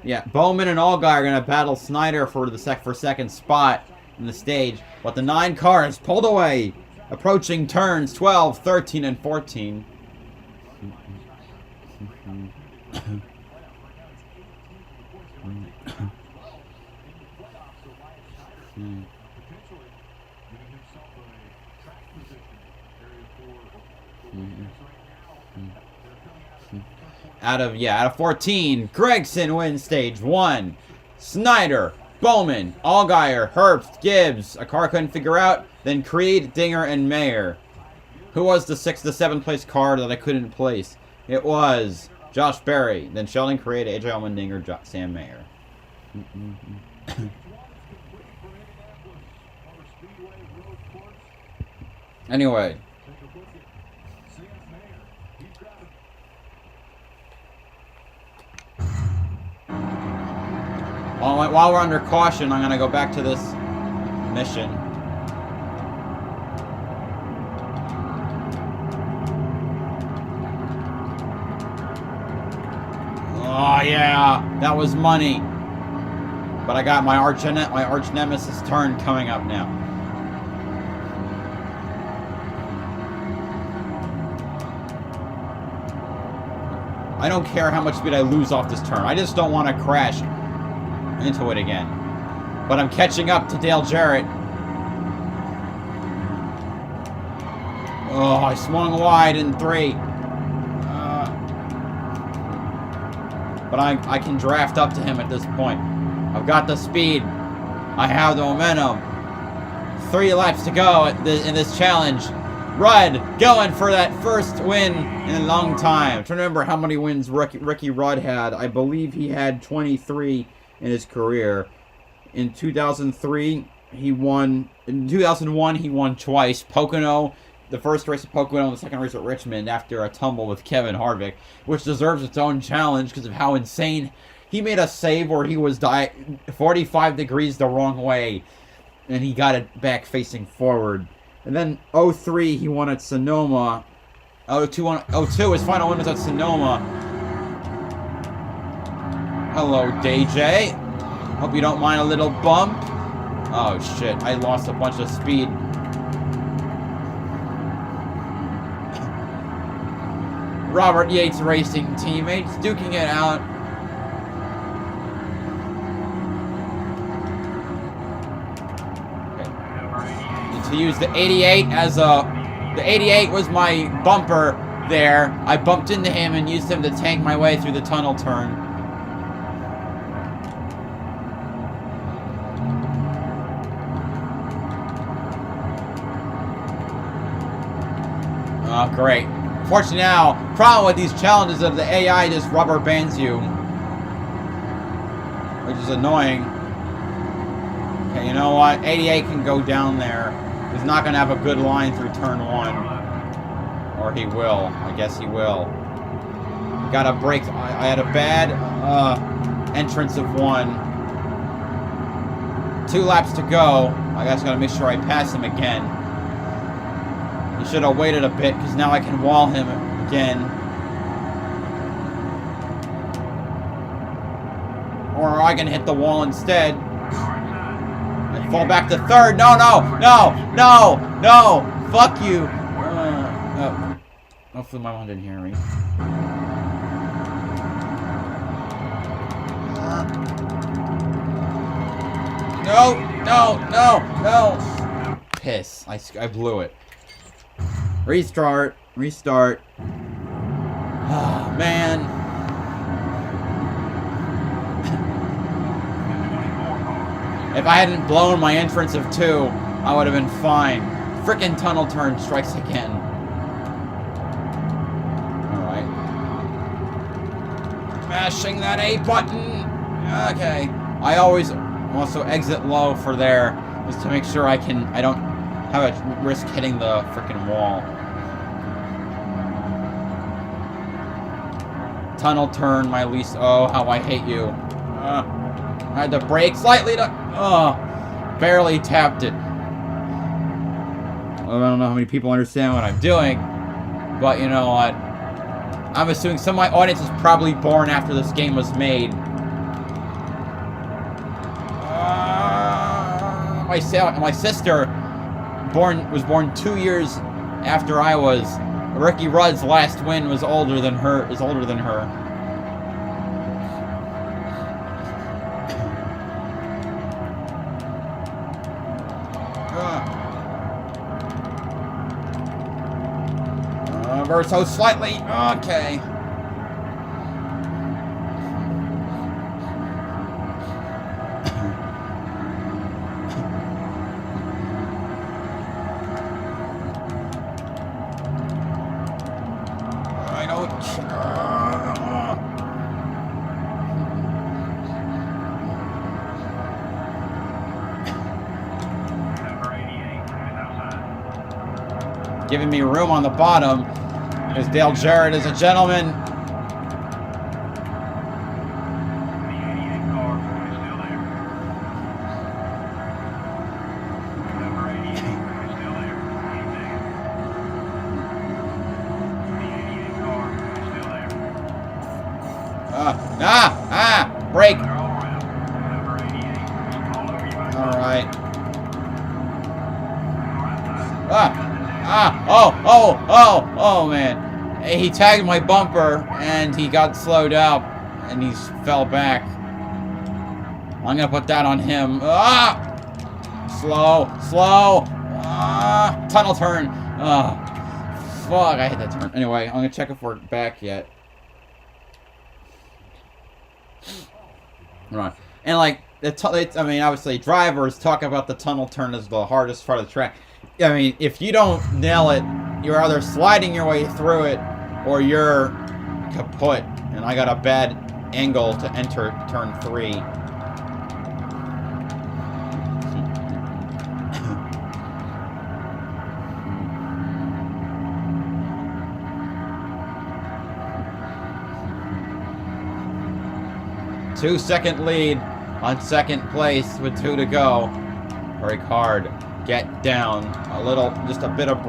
Yeah, Bowman and Allgaier are gonna battle Snyder for the second spot in the stage. But the 9 cars pulled away, approaching turns 12, 13, and 14. Out of 14, Gregson wins stage 1. Snyder, Bowman, Allgaier, Herbst, Gibbs. A car couldn't figure out. Then Creed, Dinger, and Mayer. Who was the 7th place car that I couldn't place? It was Josh Berry. Then Sheldon Creed, AJ Allmendinger, Sam Mayer. Anyway. While we're under caution, I'm going to go back to this mission. Oh, yeah. That was money. But I got my arch nemesis turn coming up now. I don't care how much speed I lose off this turn. I just don't want to crash into it again. But I'm catching up to Dale Jarrett. Oh, I swung wide in 3. But I can draft up to him at this point. I've got the speed. I have the momentum. 3 laps to go in this challenge. Rudd going for that first win in a long time. I'm trying to remember how many wins Ricky Rudd had. I believe he had 23 in his career. In 2003, he won. In 2001, he won twice. Pocono, the first race at Pocono, and the second race at Richmond after a tumble with Kevin Harvick, which deserves its own challenge because of how insane. He made a save where he was 45 degrees the wrong way, and he got it back facing forward. And then 03, he won at Sonoma. 02, his final win was at Sonoma. Hello, DJ. Hope you don't mind a little bump. Oh, shit. I lost a bunch of speed. Robert Yates Racing teammates duking it out. To use the 88 as the 88 was my bumper there. I bumped into him and used him to tank my way through the tunnel turn. Oh, great. Fortunately now, problem with these challenges of the AI just rubber bands you, which is annoying. Okay, you know what? 88 can go down there. He's not going to have a good line through turn 1. Or he will. I guess he will. Got a break. I had a bad entrance of 1. 2 laps to go. I guess I got to make sure I pass him again. He should have waited a bit because now I can wall him again. Or I can hit the wall instead. Fall back to 3rd. No. Fuck you. Hopefully my mom didn't hear me. No. Piss. I blew it. Restart. Oh, man. If I hadn't blown my entrance of 2, I would have been fine. Frickin' tunnel turn strikes again. Alright. Mashing that A button. Okay. I always also exit low for there, just to make sure I don't have a risk hitting the frickin' wall. Tunnel turn, my least. Oh, how I hate you. I had to brake slightly to... barely tapped it. Well, I don't know how many people understand what I'm doing, but you know what? I'm assuming some of my audience was probably born after this game was made. My sister was born 2 years after I was. Ricky Rudd's last win was older than her. So slightly. Okay. I don't. Giving me room on the bottom. Because Dale Jarrett is a gentleman. Break. All right. Oh, man. He tagged my bumper, and he got slowed up, and he fell back. I'm gonna put that on him. Ah! Slow, slow. Ah! Tunnel turn. Ah! Fuck, I hit that turn. Anyway, I'm gonna check if we're back yet. Right. And like, I mean, obviously, drivers talk about the tunnel turn as the hardest part of the track. I mean, if you don't nail it, you're either sliding your way through it, or you're kaput. And I got a bad angle to enter turn 3. Two-second lead on second place with 2 to go. Brake hard. Get down. Just a bit of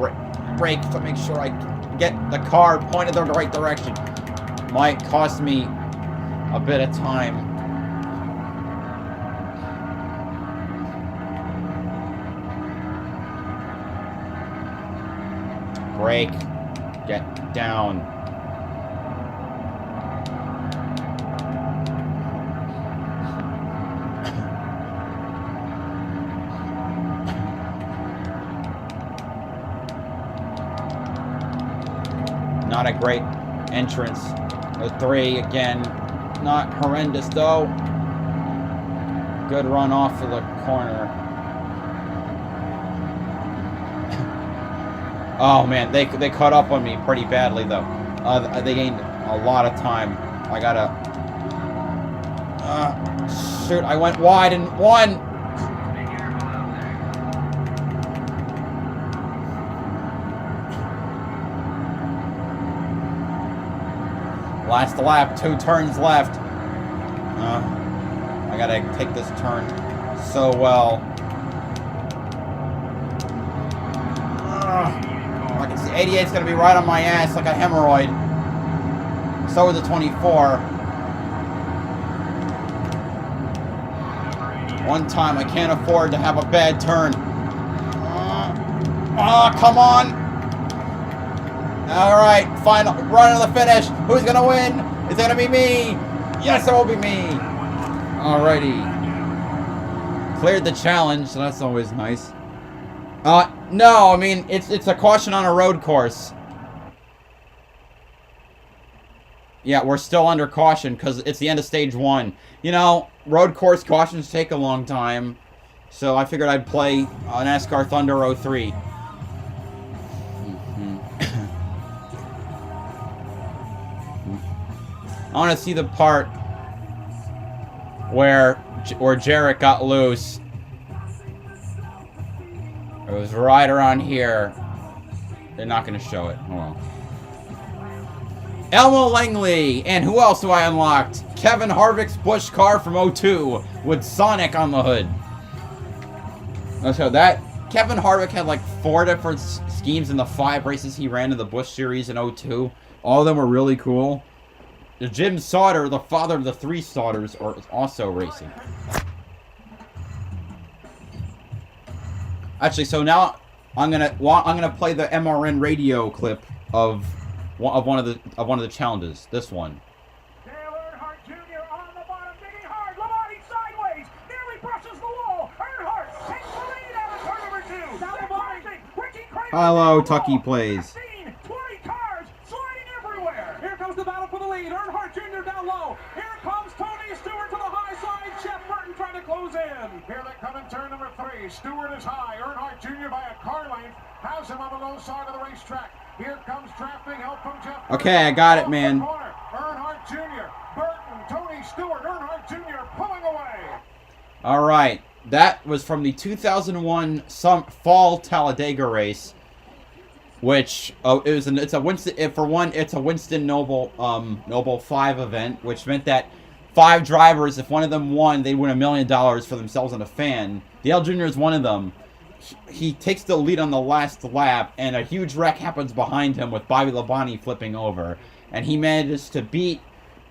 brake to make sure I get the car pointed in the right direction. Might cost me a bit of time. Brake. Get down. Not a great entrance. A 3 again. Not horrendous though. Good run off of the corner. Oh man, they caught up on me pretty badly though. They gained a lot of time. I gotta. Shoot! I went wide and won. Last lap, 2 turns left. I gotta take this turn so well. I can see 88's gonna be right on my ass like a hemorrhoid. So is the 24. One time, I can't afford to have a bad turn. Come on! Alright, final run of the finish. Who's gonna win? Is it gonna be me? Yes, it will be me. Alrighty. Cleared the challenge, so that's always nice. No, I mean, it's a caution on a road course. Yeah, we're still under caution because it's the end of stage 1. You know, road course cautions take a long time. So I figured I'd play NASCAR Thunder 03. I want to see the part where Jarek got loose. It was right around here. They're not going to show it. Oh well. Elmo Langley! And who else do I unlocked? Kevin Harvick's Busch car from 02 with Sonic on the hood. So that Kevin Harvick had like 4 different schemes in the 5 races he ran in the Busch Series in 02. All of them were really cool. Jim Sauter, the father of the 3 Sauters, is also racing. Actually, so now I'm gonna play the MRN radio clip of one of the challenges. This one. Dale Earnhardt Jr. on the bottom, digging hard. Lamont sideways, nearly brushes the wall. Earnhardt takes the lead out of turn number 2. Down the bottom. Hello, Tucky Plays. 20 cars sliding everywhere. Here comes the battle for the lead. Earnhardt Jr. down low. Here comes Tony Stewart to the high side. Jeff Burton trying to close in. Here they come in turn number 3. Stewart is high. Earnhardt Jr. by a car length has him on the low side of the racetrack. Here comes drafting help from Jeff. Okay, I got it, man. Earnhardt Jr., Burton, Tony Stewart, Earnhardt Jr. pulling away. All right, that was from the 2001 fall Talladega race, which it's a Winston Noble 5 event, which meant that 5 drivers, if one of them won, they'd win $1 million for themselves and a fan. Dale Jr. is one of them. He takes the lead on the last lap, and a huge wreck happens behind him with Bobby Labonte flipping over. And he manages to beat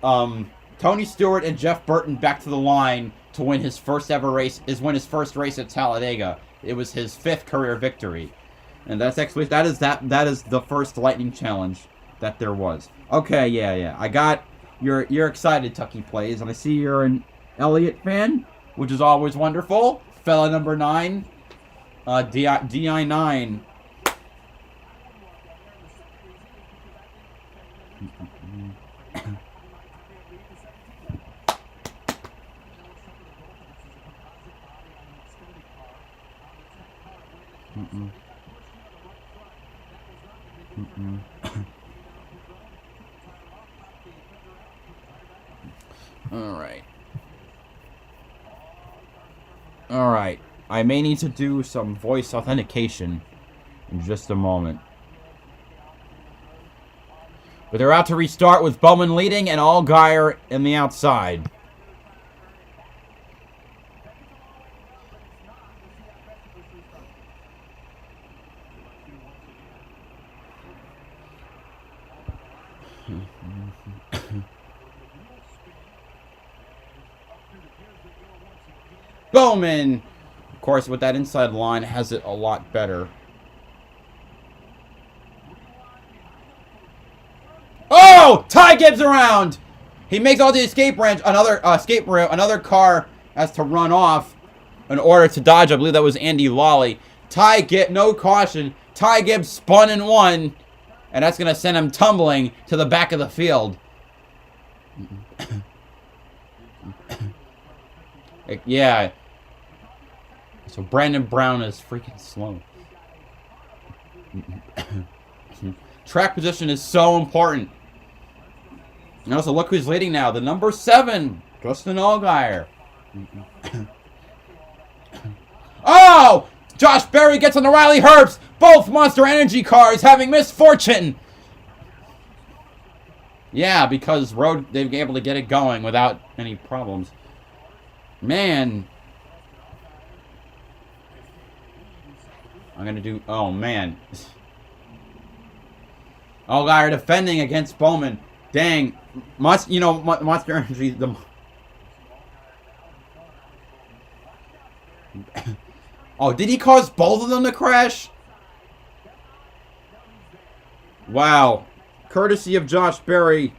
Tony Stewart and Jeff Burton back to the line to win his first ever race, his first race at Talladega. It was his 5th career victory. And that is the first Lightning Challenge. that there was. Okay, yeah. I got you're excited, Tucky Plays, and I see you're an Elliott fan, which is always wonderful. Fella number 9, DI9. All right. I may need to do some voice authentication in just a moment. But they're out to restart with Bowman leading and Allgaier in the outside. Bowman! Of course, with that inside line, has it a lot better. Oh! Ty Gibbs around! He makes all the escape range. Another escape route. Another car has to run off in order to dodge. I believe that was Andy Lawley. Ty Gibbs, no caution. Ty Gibbs spun and won. And that's going to send him tumbling to the back of the field. Yeah. So Brandon Brown is freaking slow. Track position is so important. And also, look who's leading now. The number 7, Justin Allgaier. Oh! Josh Berry gets on the Riley Herbst. Both Monster Energy cars having misfortune. Yeah, because they've been able to get it going without any problems. Man. I'm going to do... Oh, man. Allgaier defending against Bowman. Dang. Monster Energy... Oh, did he cause both of them to crash? Wow. Courtesy of Josh Berry.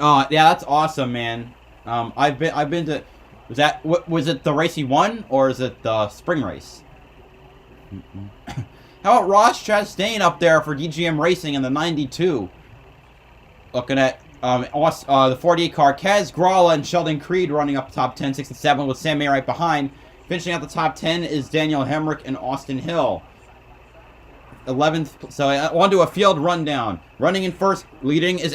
Oh, yeah, that's awesome, man. I've been to... Was it the race he won, or is it the spring race? How about Ross Chastain up there for DGM Racing in the 92? Looking at the 48 car, Kaz Gralla and Sheldon Creed running up top 10, 6 and 7 with Sam May right behind. Finishing out the top 10 is Daniel Hemrick and Austin Hill. 11th, so I want to do a field rundown. Running in first, leading is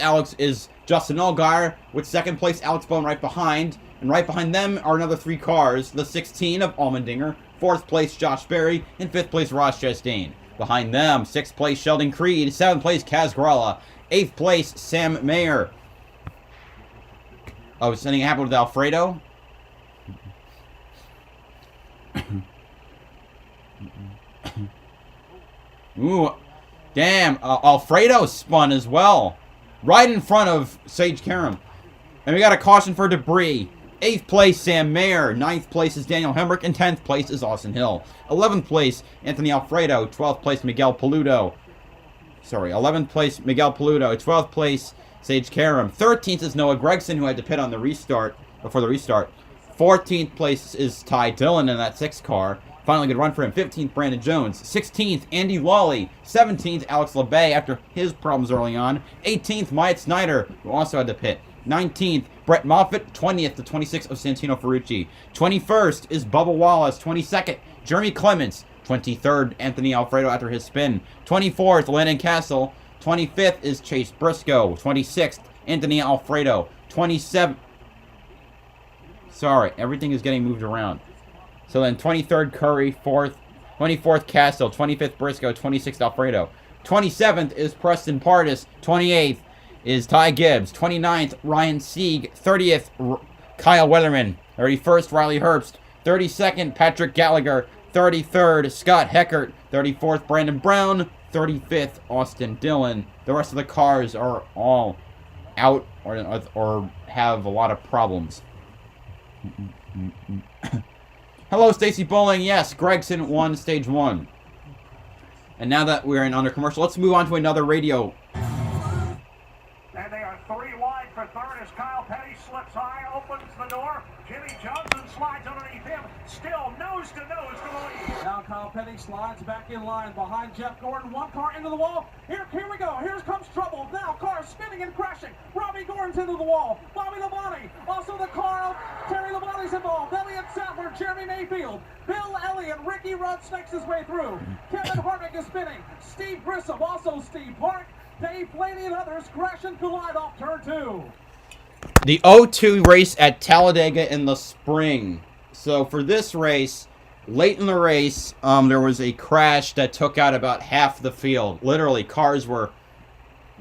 Justin Allgaier, with second place Alex Bowman right behind. And right behind them are another 3 cars, the 16 of Allmendinger, 4th place Josh Berry, and 5th place Ross Chastain. Behind them, 6th place Sheldon Creed, 7th place Kaz Gralla, 8th place Sam Mayer. Oh, something happened with Alfredo? Ooh, damn, Alfredo spun as well. Right in front of Sage Karam. And we got a caution for debris. 8th place, Sam Mayer. 9th place is Daniel Hemrick. And 10th place is Austin Hill. 11th place, Anthony Alfredo. 12th place, Miguel Paludo. Sorry, 11th place, Miguel Paludo. 12th place, Sage Karam. 13th is Noah Gregson, who had to pit on the restart, before the restart. 14th place is Ty Dillon in that 6th car. Finally, good run for him. 15th, Brandon Jones. 16th, Andy Lawley. 17th, Alex LeBay after his problems early on. 18th, Myatt Snyder, who also had to pit. 19th, Brett Moffitt. 20th to 26th of Santino Ferrucci. 21st is Bubba Wallace. 22nd, Jeremy Clements. 23rd, Anthony Alfredo after his spin. 24th, Landon Castle. 25th is Chase Briscoe. 26th, Anthony Alfredo. 27. Sorry, everything is getting moved around. So then 23rd, Curry. 24th, Castile. 25th, Briscoe. 26th, Alfredo. 27th is Preston Pardis. 28th is Ty Gibbs. 29th, Ryan Sieg. 30th, Kyle Weatherman. 31st, Riley Herbst. 32nd, Patrick Gallagher. 33rd, Scott Heckert. 34th, Brandon Brown. 35th, Austin Dillon. The rest of the cars are all out or have a lot of problems. Hello, Stacy Bowling. Yes, Gregson won stage 1. And now that we're in under commercial, let's move on to another radio. And they are 3 wide for third as Kyle Petty slips high, opens the door. Jimmy Johnson slides underneath him, still nose to nose to the lead. Now Kyle Petty slides back in line behind Jeff Gordon. One car into the wall. Here we go. Here comes trouble. Now car spinning and crashing. Robbie Gordon's into the wall. Bobby Labonte. Also the car of Terry Labonte's involved. Elliott Sattler, Jeremy Mayfield, Bill Elliott, Ricky Rudd snakes his way through. Kevin Harvick is spinning. Steve Grissom, also Steve Park, Dave Blaney and others crash and collide off turn 2. The O2 race at Talladega in the spring. So for this race, late in the race, there was a crash that took out about half the field. Literally, cars were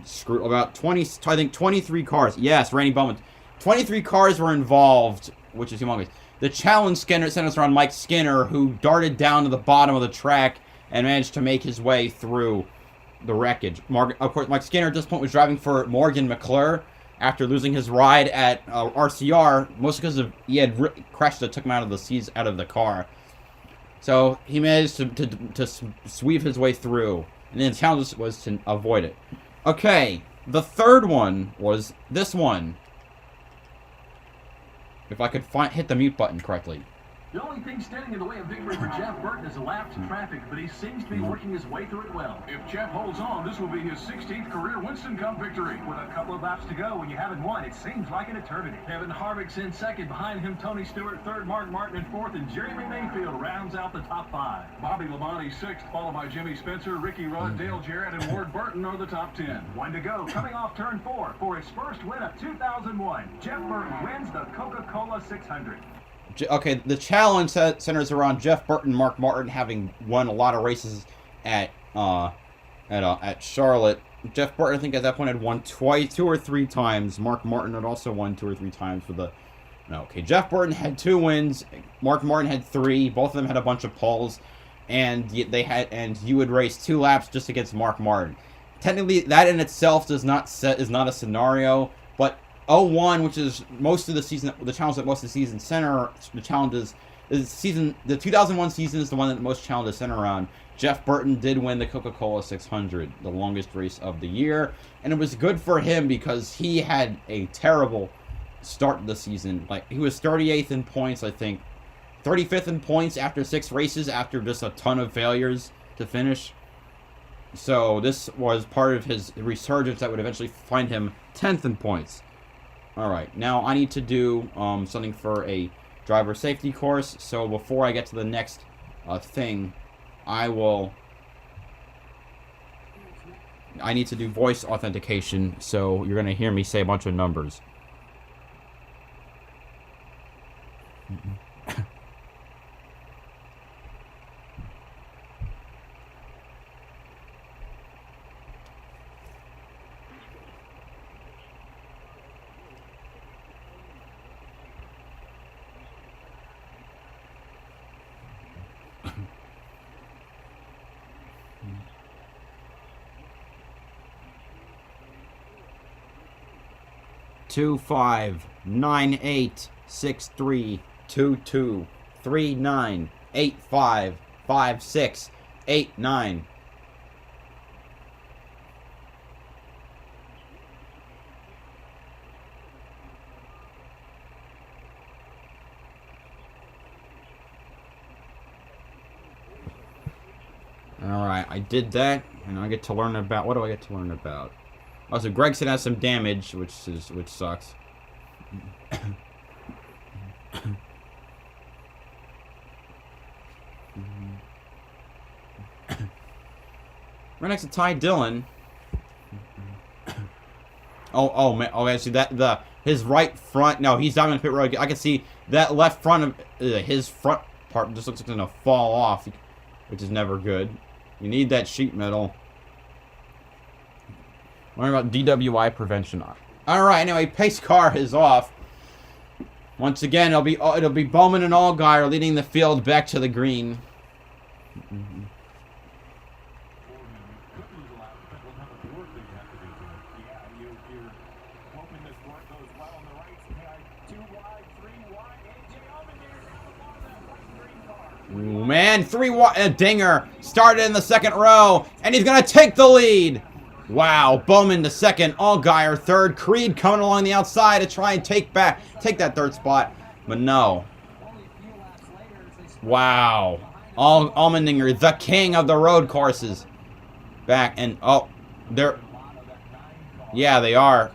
screwed. About 20, I think 23 cars. Yes, Randy Bowman. 23 cars were involved, which is humongous. The challenge centers around Mike Skinner, who darted down to the bottom of the track and managed to make his way through the wreckage. Of course, Mike Skinner at this point was driving for Morgan McClure after losing his ride at RCR, mostly because he had crashed that took him out of the car. So he managed to sweep his way through, and then the challenge was to avoid it. Okay, the third one was this one. If I could hit the mute button correctly. The only thing standing in the way of victory for Jeff Burton is elapsed traffic, but he seems to be working his way through it well. If Jeff holds on, this will be his 16th career Winston Cup victory. With a couple of laps to go, when you haven't won, it seems like an eternity. Kevin Harvick's in second, behind him Tony Stewart, third, Mark Martin in fourth, and Jeremy Mayfield rounds out the top 5. Bobby Labonte sixth, followed by Jimmy Spencer, Ricky Rudd, Dale Jarrett, and Ward Burton are the top 10. 1 to go, coming off turn 4 for his first win of 2001. Jeff Burton wins the Coca-Cola 600. Okay, the challenge centers around Jeff Burton, Mark Martin having won a lot of races at Charlotte. Jeff Burton, I think at that point, had won 2 or 3 times. Mark Martin had also won 2 or 3 times for the. No, okay. Jeff Burton had 2 wins. Mark Martin had 3. Both of them had a bunch of poles, and you would race 2 laps just against Mark Martin. Technically, that in itself is not a scenario, but 01, which is most of the season, the challenge that most of the season center, the 2001 season is the one that most challenges center around. Jeff Burton did win the Coca-Cola 600, the longest race of the year, and it was good for him because he had a terrible start of the season. Like, he was 38th in points, I think, 35th in points after 6 races, after just a ton of failures to finish. So this was part of his resurgence that would eventually find him 10th in points. Alright, now I need to do something for a driver safety course. So before I get to the next thing, I need to do voice authentication. So you're going to hear me say a bunch of numbers. 2598632239855689. Alright, I did that, and I get to learn about, what do I get to learn about? Also, Gregson has some damage, which sucks. Right next to Ty Dillon. Oh man. Oh, I see that his right front. No, he's not in the pit road. I can see that left front of his front part just looks like it's gonna fall off, which is never good. You need that sheet metal. Learn about DWI prevention. All right. Anyway, pace car is off. Once again, it'll be Bowman and Allgaier leading the field back to the green. Ooh, man, 3 wide, a dinger started in the second row, and he's gonna take the lead. Wow, Bowman to second, Allgaier third, Creed coming along the outside to try and take that third spot, but no. Wow, Allmendinger, the king of the road courses, back and they're, yeah, they are.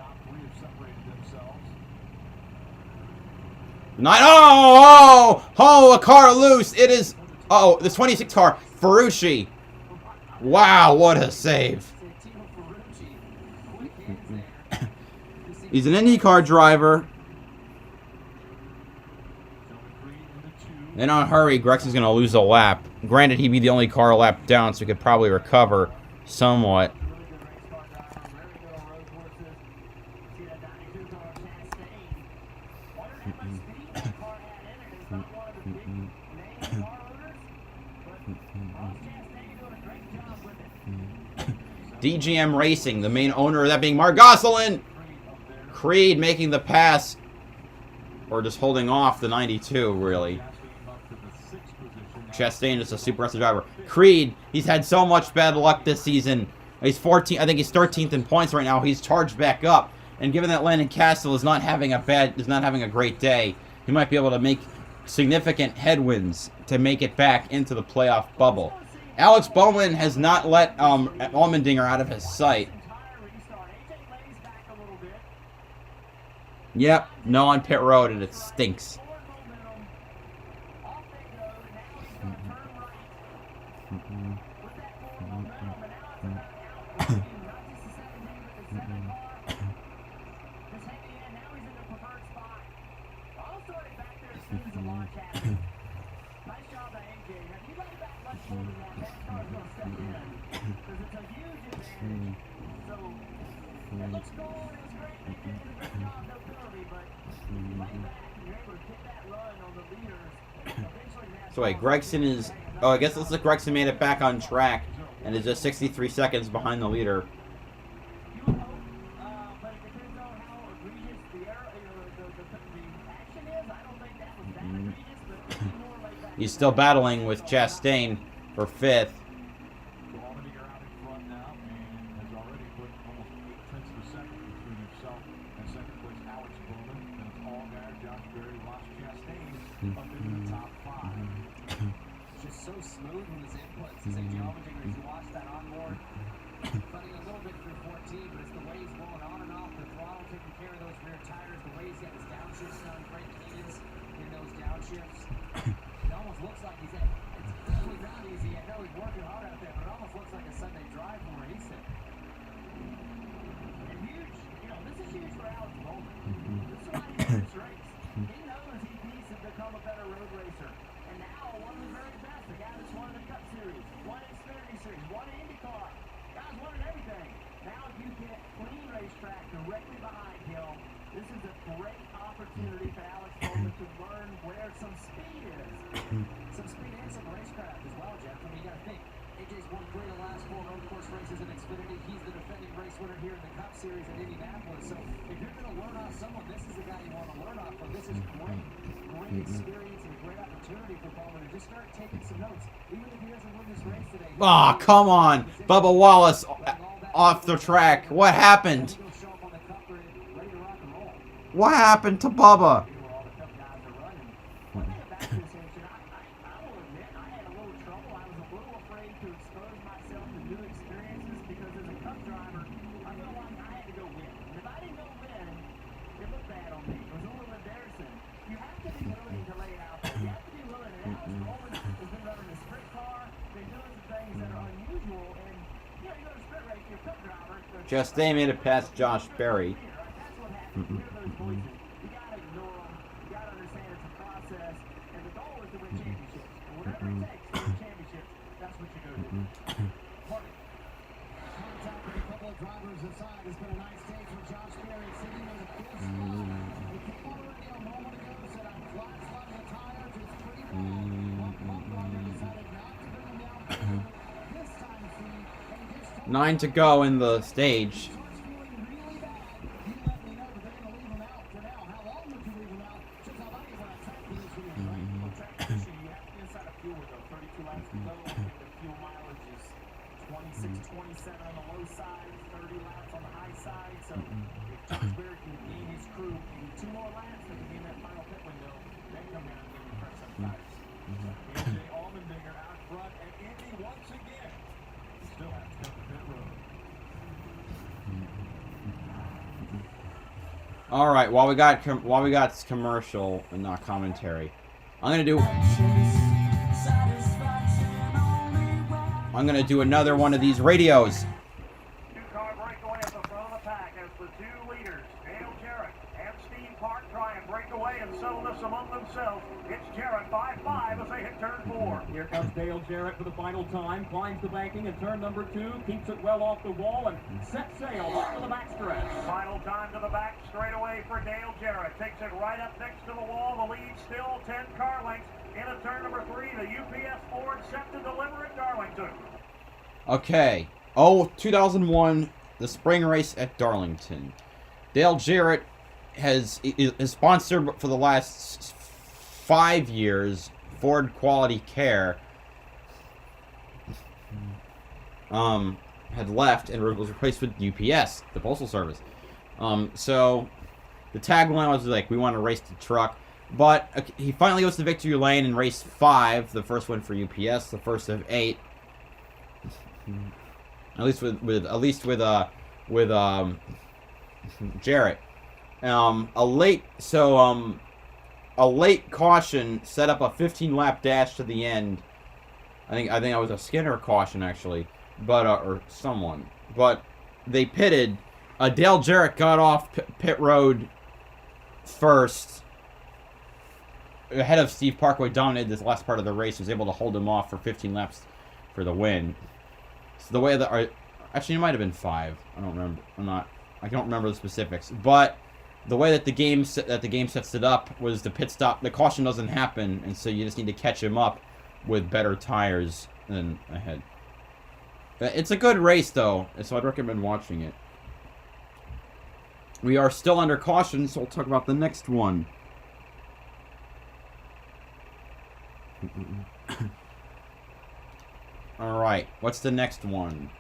A car loose. It is, the 26 car, Ferrucci. Wow, what a save. He's an IndyCar driver. In a hurry, Grexon's going to lose a lap. Granted, he'd be the only car a lap down, so he could probably recover somewhat. DGM Racing, the main owner of that being Mark Gosselin. Creed making the pass, or just holding off the 92, really. Chastain is a super wrestler driver. Creed, he's had so much bad luck this season. He's 14. I think he's 13th in points right now. He's charged back up, and given that Landon Castle is not having a great day, he might be able to make significant headwinds to make it back into the playoff bubble. Alex Bowman has not let Allmendinger out of his sight. Yep, no on pit road, and it stinks. So wait, Gregson is... Oh, I guess it looks like Gregson made it back on track and is just 63 seconds behind the leader. He's still battling with Chastain for 5th. Just so smooth with his inputs. His Allmendinger, if you watch that onboard, running a little bit through 14, but it's the way he's rolling on and off the throttle, taking care of those rear tires, the way he's got his downshifts done, great cadence in those downshifts. It almost looks like he's it's definitely not easy. I know he's working hard out there, but it almost looks like a Sunday drive from where he's sitting. And huge, this is huge for Alex Bowman. This is why he wins this race. He knows he needs to become a better road racer. And now, one of the very best, the guy that's won the Cup Series, won Xfinity Series, won IndyCar. Guy's won everything. Now you get clean racetrack directly behind him. This is a great opportunity for Alex Bowman to learn where some speed is. Some speed and some racecraft as well, Jeff. I mean, you got to think. AJ's won 3 of the last 4 road course races in Xfinity. He's the defending race winner here in the Cup Series in Indinapolis. So if you're going to learn off someone, this is the guy you want to learn off from. This is great experience and a great opportunity for Bowman to just start taking some notes. Even if he doesn't win this race today. Oh, come on. Bubba Wallace off the track. What happened? What happened to Bubba? Chastain made it past Josh Berry. hear those voices. You gotta ignore them. You gotta understand it's a process. And the goal is to win championships. And whatever it takes to win championships, that's what you go do. Party. Contact with a couple of drivers aside. It's been a nice day for Josh Berry. Sitting in the fifth spot. He came on the radio a moment ago, said I'm flat slugging a tire, just pretty bad. One pump driver decided not to bring him down further. This time, see, and this time 9 to go in the stage. starts feeling really bad. You let me know, but they're going to leave him out for now. How long would you leave him out? Just how long is on a track condition, right? Well, track condition, you have to be inside a fuel window. 32 laps to go. I think the fuel mileage is 26, 27 on the low side, 30 laps on the high side. So if Josh Berry can gain his crew in 2 more laps, they can be in that final pit window. Then come down and give him fresh set of tires. AJ Allmendinger out front at Indy once again. He still has to come to pit road. All right, while we got commercial and not commentary, I'm gonna do another one of these radios. Two-car breakaway at the front of the pack as the 2 leaders, Dale Jarrett and Steve Park, try and break away and settle this among themselves. It's Jarrett by 5 as they hit turn 4. Here comes Dale Jarrett for the final time. Climbs the banking in turn number 2. Keeps it well off the wall and sets sail up to the backstretch. Final time to the back straightaway for Dale Jarrett. Takes it right up next to the wall. The lead still 10 car lengths. Into turn number 3, the UPS Ford set to deliver at Darlington. Okay. 2001, the spring race at Darlington. Dale Jarrett is sponsored for the last 5 years, Ford Quality Care. Had left and was replaced with UPS, the Postal Service. So the tagline was like, we want to race the truck. But he finally goes to victory lane in race 5, the first one for UPS, the first of 8. At least with Jarrett. A late caution set up a 15-lap dash to the end. I think it was a Skinner caution actually, but or someone. But they pitted. Dale Jarrett got off pit road first, ahead of Steve Parkway, dominated this last part of the race, was able to hold him off for 15 laps for the win. So the way that, actually it might have been 5. I don't remember. I don't remember the specifics. But the way that the game sets it up was the pit stop. The caution doesn't happen, and so you just need to catch him up with better tires than ahead. It's a good race though, so I'd recommend watching it. We are still under caution, so we'll talk about the next one. Alright, what's the next one?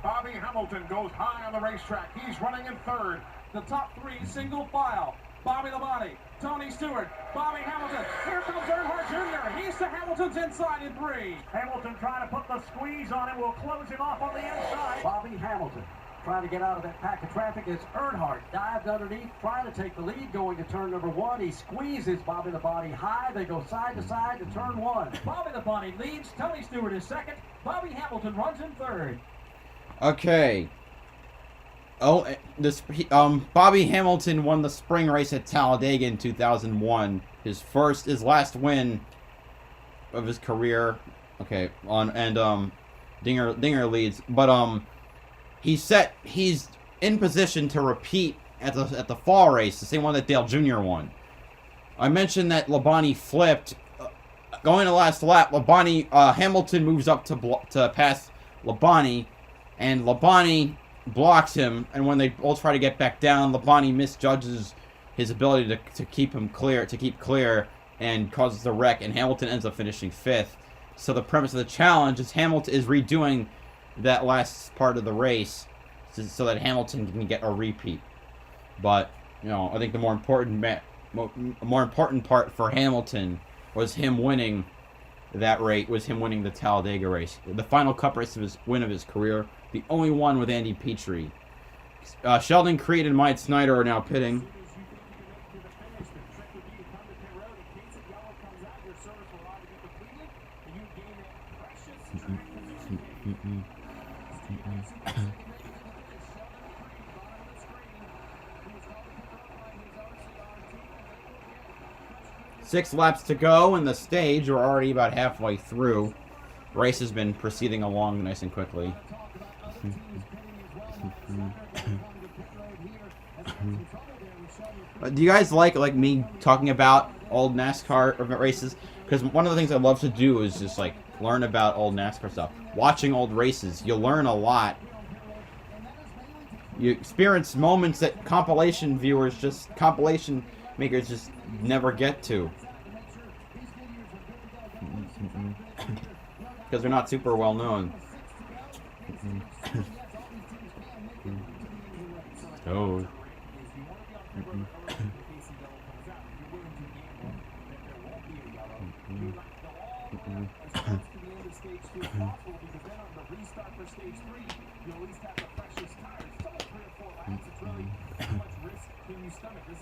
Bobby Hamilton goes high on the racetrack. He's running in 3rd. The top 3 single file. Bobby the Body, Tony Stewart, Bobby Hamilton. Here comes Earnhardt Jr. He's to Hamilton's inside in 3. Hamilton trying to put the squeeze on him. Will close him off on the inside. Bobby Hamilton trying to get out of that pack of traffic as Earnhardt dived underneath, trying to take the lead going to turn number 1. He squeezes Bobby the Body high. They go side to side to turn 1. Bobby the Body leads. Tony Stewart is 2nd. Bobby Hamilton runs in 3rd. Okay. Bobby Hamilton won the spring race at Talladega in 2001. His last win of his career. Okay, Dinger leads, but he's in position to repeat at the fall race, the same one that Dale Jr. won. I mentioned that Labonte flipped. Going to last lap, Hamilton moves up to pass Labonte, and Labonte blocks him, and when they both try to get back down, Labonte misjudges his ability to keep clear, and causes the wreck, and Hamilton ends up finishing 5th. So the premise of the challenge is Hamilton is redoing that last part of the race so that Hamilton can get a repeat. But I think the more important part for Hamilton was him winning that race, was him winning the Talladega race, the final Cup race of his career, the only one with Andy Petrie. Sheldon Creed and Mike Snyder are now pitting. Six laps to go in the stage. We're already about halfway through. Race has been proceeding along nice and quickly. Do you guys like me talking about old NASCAR races? Because one of the things I love to do is just like learn about old NASCAR stuff. Watching old races, you learn a lot. You experience moments that compilation makers just never get to. Because they're not super well known. Oh.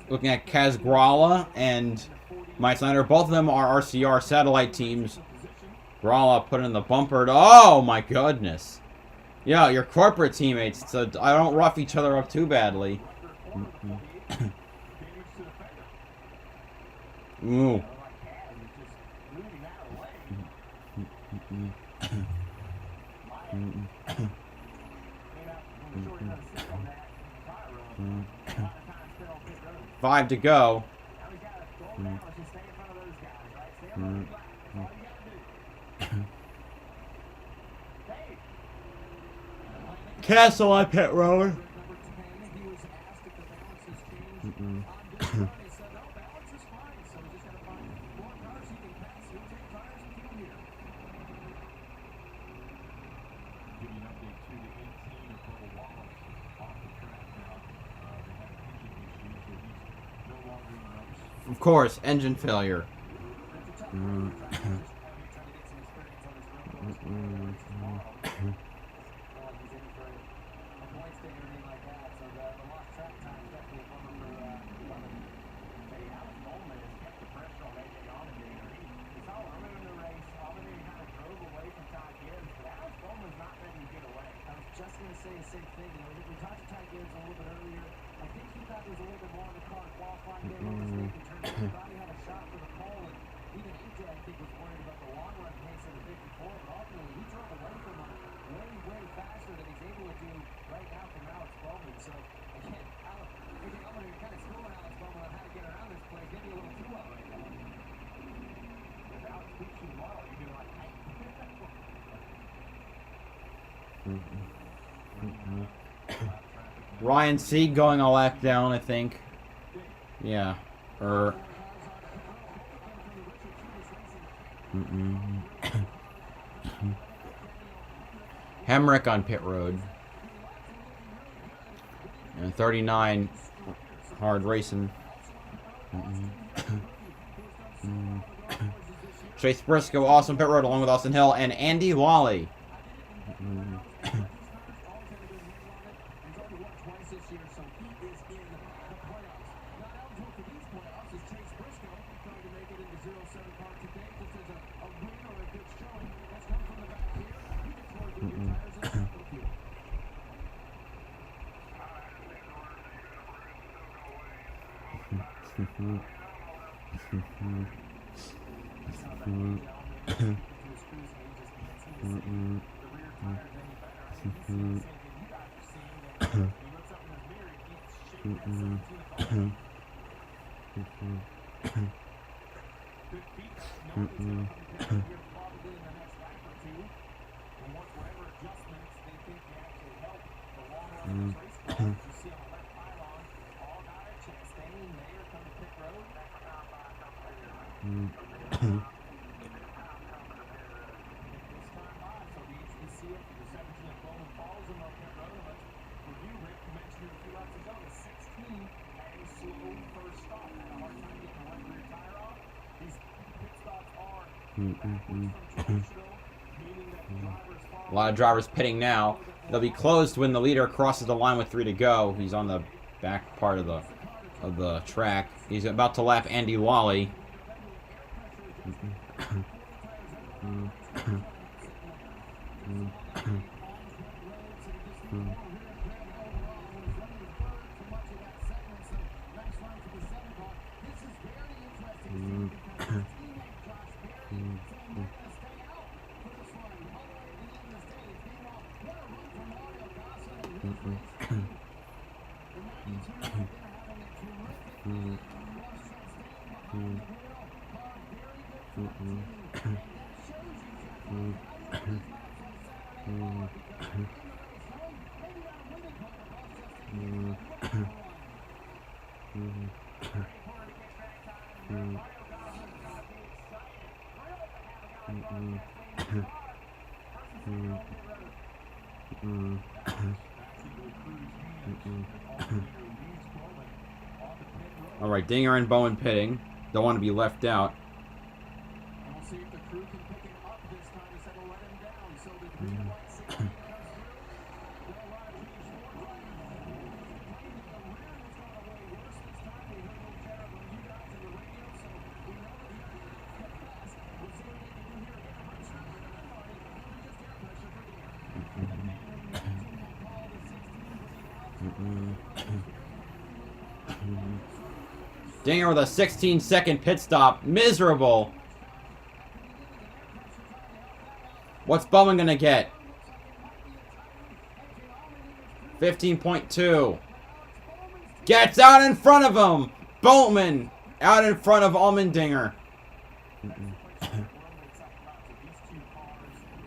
Looking at Kaz Gralla and Mike Snyder, both of them are RCR satellite teams. Gralla put in the bumper. Oh my goodness. Yeah, your corporate teammates, so I don't rough each other up too badly. Ooh. Five to go. Castle on pit road. Of course, engine failure. Ryan C going a lap down, I think. Yeah. Hemrick on pit road. And 39 hard racing. Chase Briscoe also on pit road along with Austin Hill and Andy Lawley. A lot of drivers pitting now. They'll be closed when the leader crosses the line with 3 to go. He's on the back part of the track. He's about to lap Andy Lawley. All right, Dinger and Bowen pitting. Don't want to be left out. And we'll see if the crew can pick it up this time instead of let him down. So the green and white 16 comes through. Well, Rogers, the rear has gone away worse this time. We heard a little chatter from you guys in the radio, so we know that he's going to get fast. We'll see what they can do here. Get the pressure. Just air pressure for Dinger with a 16-second pit stop. Miserable. What's Bowman gonna get? 15.2. Gets out in front of him. Bowman out in front of Allmendinger.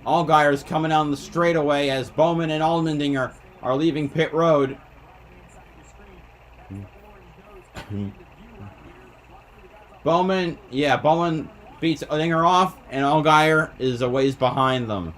Allgaier's coming down the straightaway as Bowman and Allmendinger are leaving pit road. Bowman beats Dinger off, and Allgaier is a ways behind them.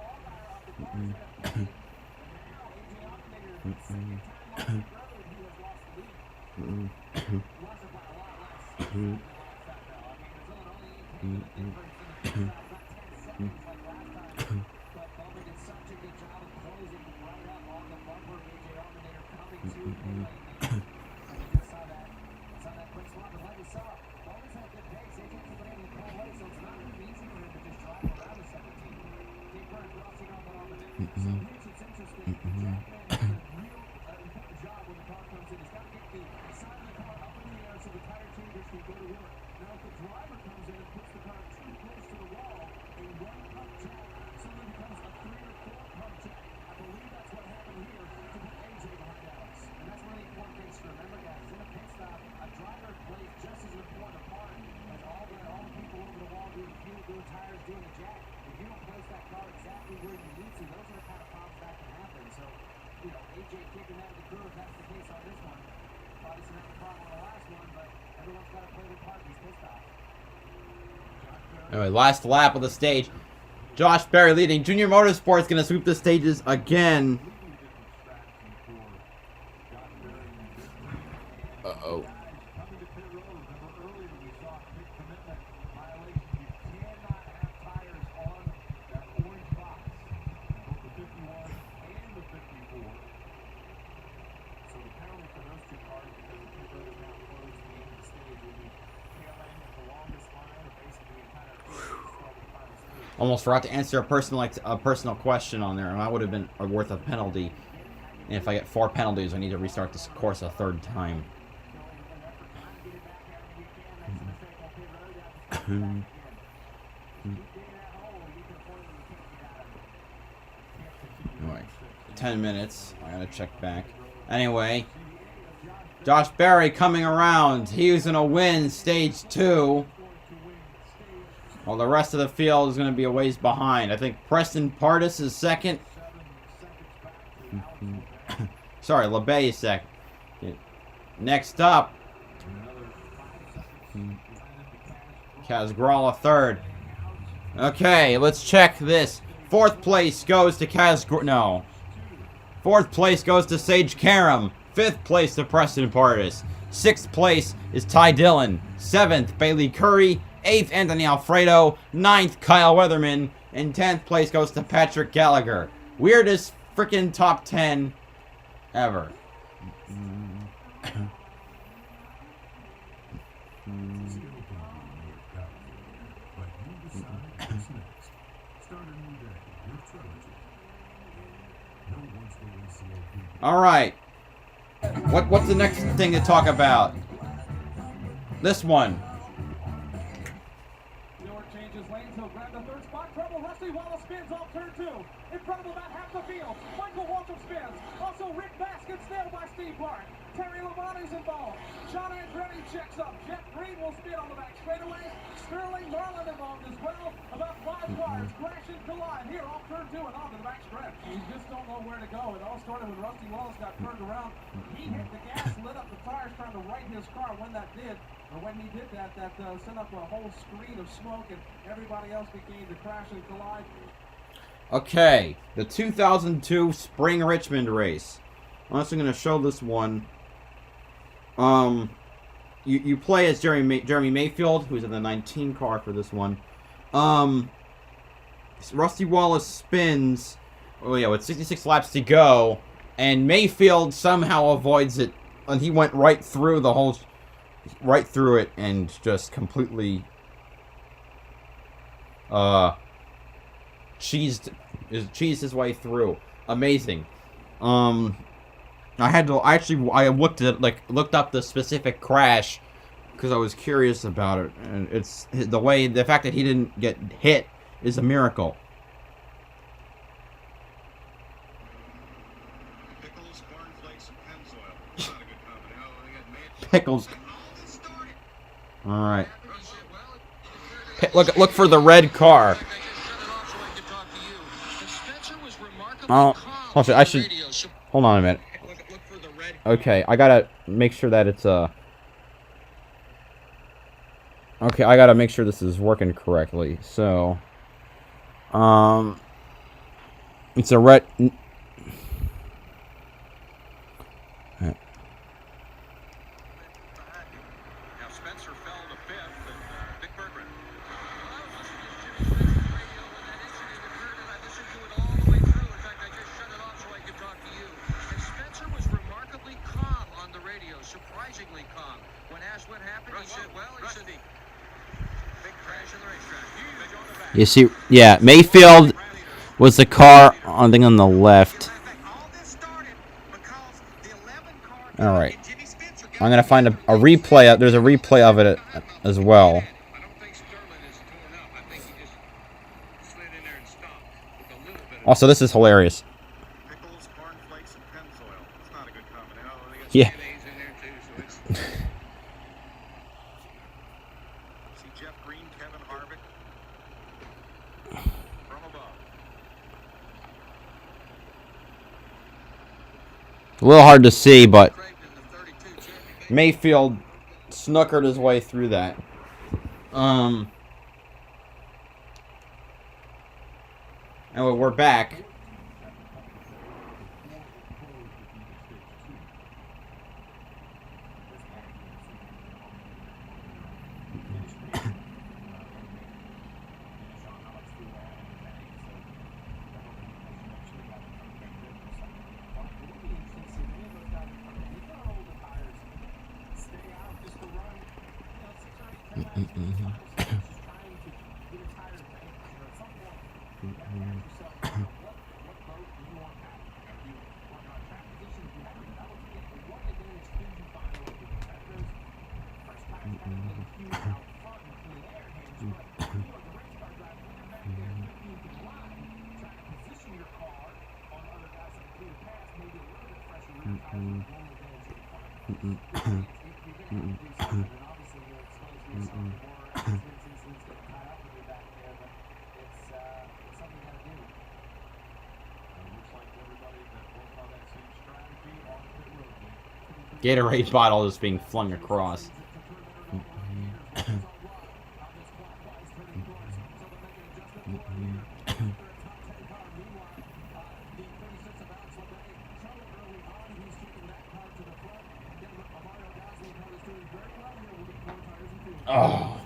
Anyway, last lap of the stage. Josh Berry leading. Junior Motorsports going to sweep the stages again. Uh-oh. Almost forgot to answer a personal question on there, and that would have been worth a penalty. And if I get 4 penalties, I need to restart this course a 3rd time. Anyway, 10 minutes. I gotta check back. Anyway, Josh Berry coming around. He's gonna win stage 2. Well, the rest of the field is going to be a ways behind. I think Preston Pardis is second. Sorry, LeBay is second. Next up, Kaz Gralla third. Okay, let's check this. 4th place goes to No. 4th place goes to Sage Karam. 5th place to Preston Pardis. 6th place is Ty Dillon. 7th, Bailey Curry. 8th, Anthony Alfredo. 9th, Kyle Weatherman. And 10th place goes to Patrick Gallagher. Weirdest freaking top 10 ever. All right. What's the next thing to talk about? This one. Stewart changes lanes. He'll grab the third spot. Trouble. Rusty Wallace spins off turn 2. In front of about half the field. Michael Waltrip spins. Also, Rick Baskin nailed by Steve Park. Terry Labonte's involved. Sean Andretti checks up. Jeff Green will spin on the back straightaway. Sterling Marlin involved as well. About 5 cars crash and collide here off turn 2 and onto the back stretch. You just don't know where to go. It all started when Rusty Wallace got turned around. He hit the gas, lit up the tires, trying to right his car. When that did, or when he did that, sent up a whole screen of smoke, and everybody else began to crash and collide. Okay, the 2002 Spring Richmond race. I'm also going to show this one. You play as Jeremy Mayfield, who's in the 19 car for this one. Rusty Wallace spins. Oh yeah, with 66 laps to go, and Mayfield somehow avoids it, and he went right through it, and just completely cheesed his way through. Amazing. I looked up the specific crash because I was curious about it, and the fact that he didn't get hit is a miracle. Pickles, cornflakes, and Pennzoil. Not a good combination. Oh, they got made. Pickles. All right. Look for the red car. Oh, I should. Hold on a minute. Okay, I gotta make sure that it's okay, I gotta make sure this is working correctly. So, it's a red. You see, yeah, Mayfield was the car on the left. All right, I'm gonna find a replay. There's a replay of it as well. Also, this is hilarious. Pickles, cornflakes, and Pennzoil. It's not a good combination. Oh, they got Yeah. mayonnaise in there too, so it's. See Jeff Green, Kevin Harvick from above. A little hard to see, but Mayfield snookered his way through that. Anyway, we're back. Gatorade bottle is being flung across. Oh.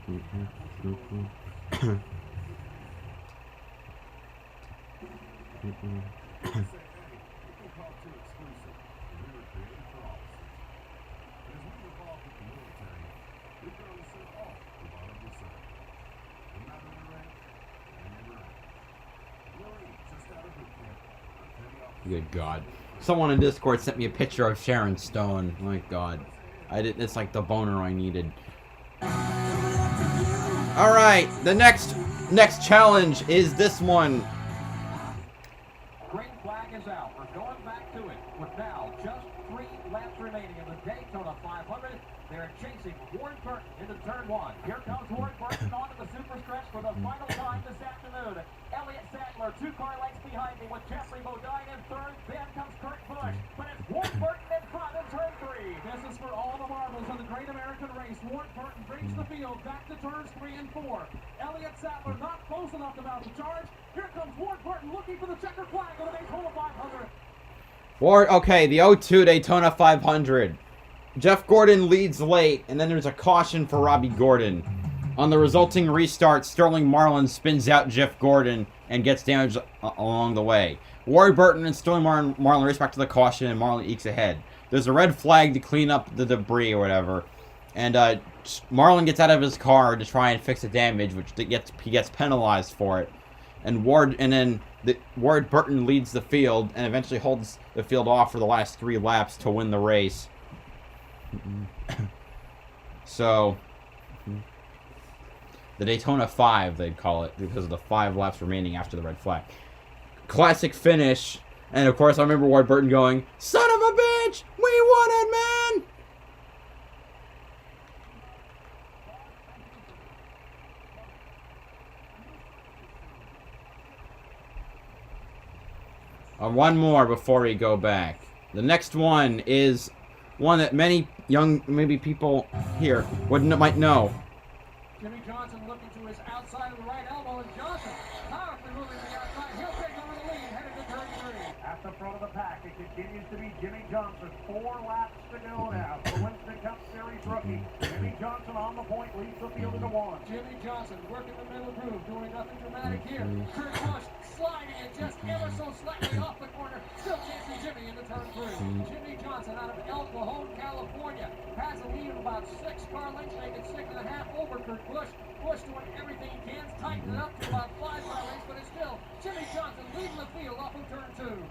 Good God. Someone in Discord sent me a picture of Sharon Stone. Oh my God. It's like the boner I needed. Alright, the next challenge is this one. Green flag is out. We're going back to it with now just 3 laps remaining in the Daytona 500. They're chasing Ward Burton into turn 1. Here comes Ward Burton onto the super stretch for the final time this afternoon. Elliott Sadler 2 car lengths behind him with Jeffrey Bodine in third. Then comes Kurt Busch. But it's Ward Burton in front in turn 3. This is for all the marbles of the Great American Race. Ward Burton brings the field back to turns 3 and 4. Elliott Sadler not close enough to mount the charge. Here comes Ward Burton looking for the checker flag on the Daytona 500. Okay, the 02 Daytona 500. Jeff Gordon leads late, and then there's a caution for Robbie Gordon. On the resulting restart, Sterling Marlin spins out Jeff Gordon and gets damaged along the way. Ward Burton and Sterling Marlin race back to the caution, and Marlin ekes ahead. There's a red flag to clean up the debris or whatever, and Marlin gets out of his car to try and fix the damage, which he gets penalized for it. And Ward Burton leads the field and eventually holds the field off for the last 3 laps to win the race. So, the Daytona 5, they'd call it, because of the 5 laps remaining after the red flag. Classic finish, and of course I remember Ward Burton going, "Son of a bitch, we won it, man!" One more before we go back. The next one is one that many maybe people here might know. Jimmy Johnson looking to his outside of the right elbow, and Johnson powerfully moving to the outside. He'll take over the lead, headed to turn 3. At the front of the pack, it continues to be Jimmy Johnson. 4 laps to go now. The Winston Cup Series rookie. Jimmy Johnson on the point, leads the field into 1. Jimmy Johnson working the middle groove, doing nothing dramatic here. Kurt Busch sliding it just ever so slightly off the corner. Still chasing Jimmy into turn 3. Jimmy Johnson out of El Cajon, California, has a lead of about 6 car lengths, making 6.5 over Kurt Busch. Busch doing everything he can to tighten it up to about 5 car lengths, but it's still Jimmy Johnson leading the field off of turn 2.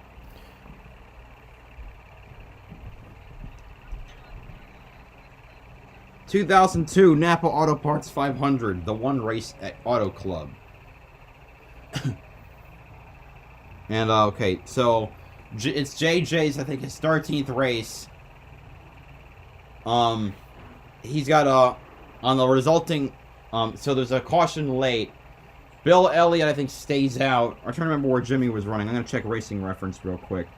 2002 Napa Auto Parts 500, the one race at Auto Club. And okay, so it's JJ's, I think, his 13th race. He's got on the resulting, so there's a caution late. Bill Elliott, I think, stays out. I'm trying to remember where Jimmy was running. I'm gonna check Racing Reference real quick.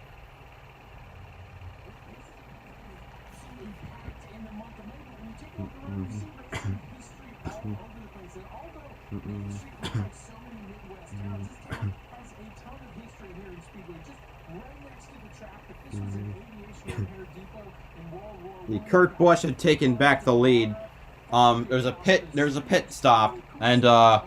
Kurt Busch had taken back the lead. There's a pit stop, and Bill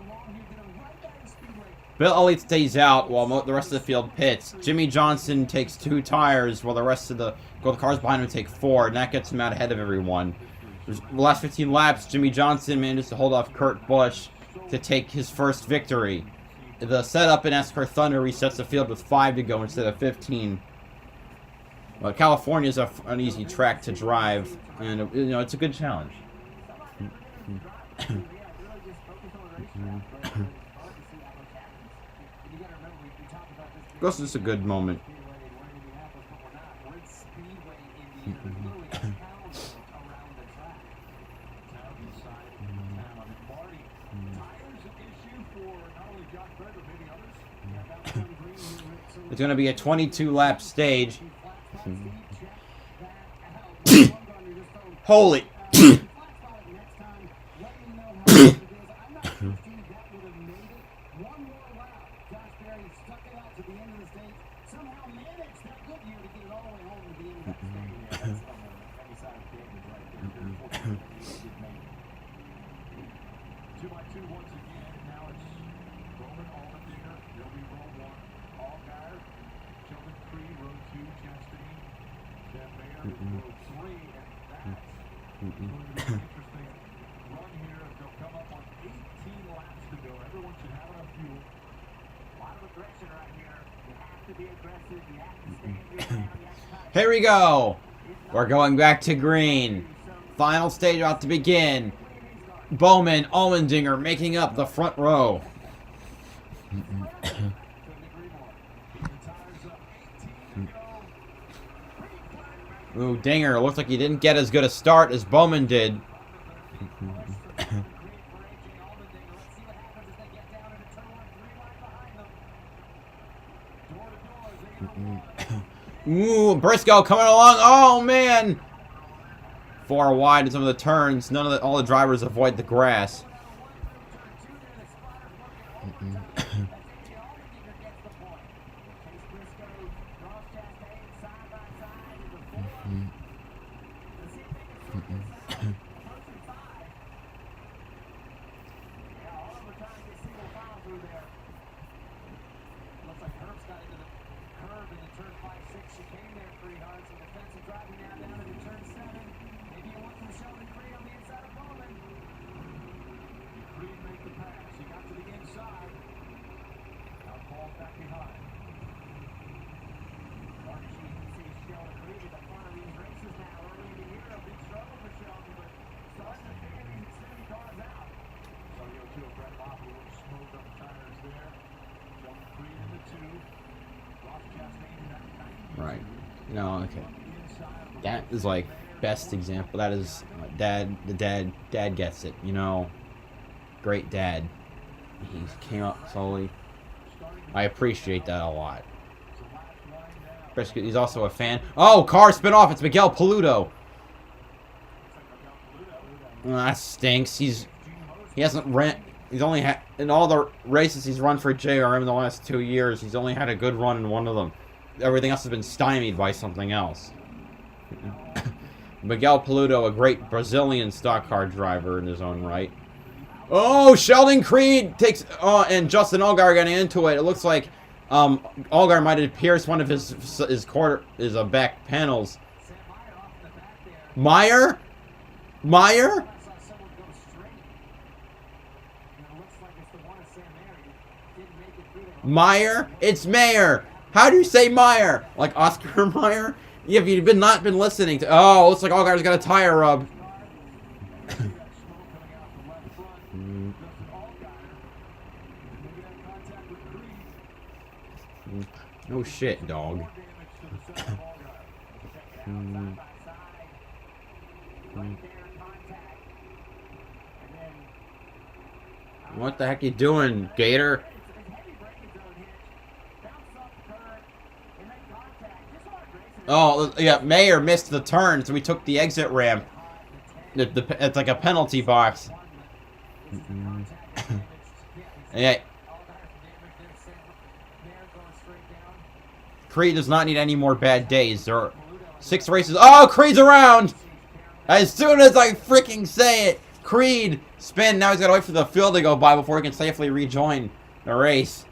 Elliott stays out while the rest of the field pits. Jimmy Johnson takes 2 tires while the rest of the cars behind him take 4, and that gets him out ahead of everyone. The last 15 laps, Jimmy Johnson manages to hold off Kurt Busch to take his first victory. The setup in NASCAR Thunder resets the field with 5 to go instead of 15. Well, California is an easy track to drive, and it's a good challenge. This is a good moment. It's going to be a 22-lap stage. Holy. Below 3, and that's going to be an interesting run here as they'll come up on 18 laps to go. Everyone should have enough fuel. A lot of aggression right here. You have to be aggressive. You have to stand your ground. You have to try to Here we go. We're going back to green. Final stage about to begin. Bowman, Allmendinger making up the front row. Couldn't agree more. Keep the tires up. 18 to go. Ooh, Dinger, looks like he didn't get as good a start as Bowman did. Ooh, Briscoe coming along. Oh man, 4 wide in some of the turns. All the drivers avoid the grass. Right. No, okay. That is like best example. That is dad. The dad gets it. You know, great dad. He came up slowly. I appreciate that a lot. He's also a fan. Oh, car spin off. It's Miguel Paludo. Oh, that stinks. He hasn't ran. He's only had in all the races he's run for JRM in the last 2 years. He's only had a good run in one of them. Everything else has been stymied by something else. Miguel Paludo, a great Brazilian stock car driver in his own right. Oh, Sheldon Creed takes. Oh, and Justin Allgaier getting into it. It looks like Allgaier might have pierced one of his back panels. Meyer. Meyer? It's Mayer. How do you say Meyer? Like Oscar Meyer? Yeah, if you've not been listening to. Oh, looks like Allgaier's got a tire rub. No shit, dog. What the heck you doing, Gator? Oh, yeah, Mayer missed the turn, so we took the exit ramp. It's like a penalty box. Yeah. Creed does not need any more bad days. There are 6 races. Oh, Creed's around! As soon as I freaking say it, Creed spin. Now he's got to wait for the field to go by before he can safely rejoin the race.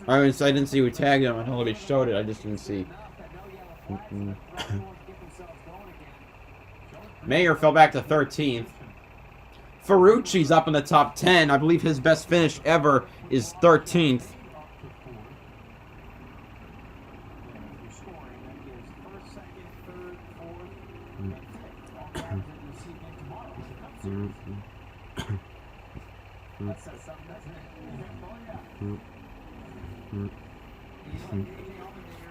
I didn't see who tagged him until he showed it. I just didn't see. Mayer fell back to 13th. Ferrucci's up in the top 10. I believe his best finish ever is 13th.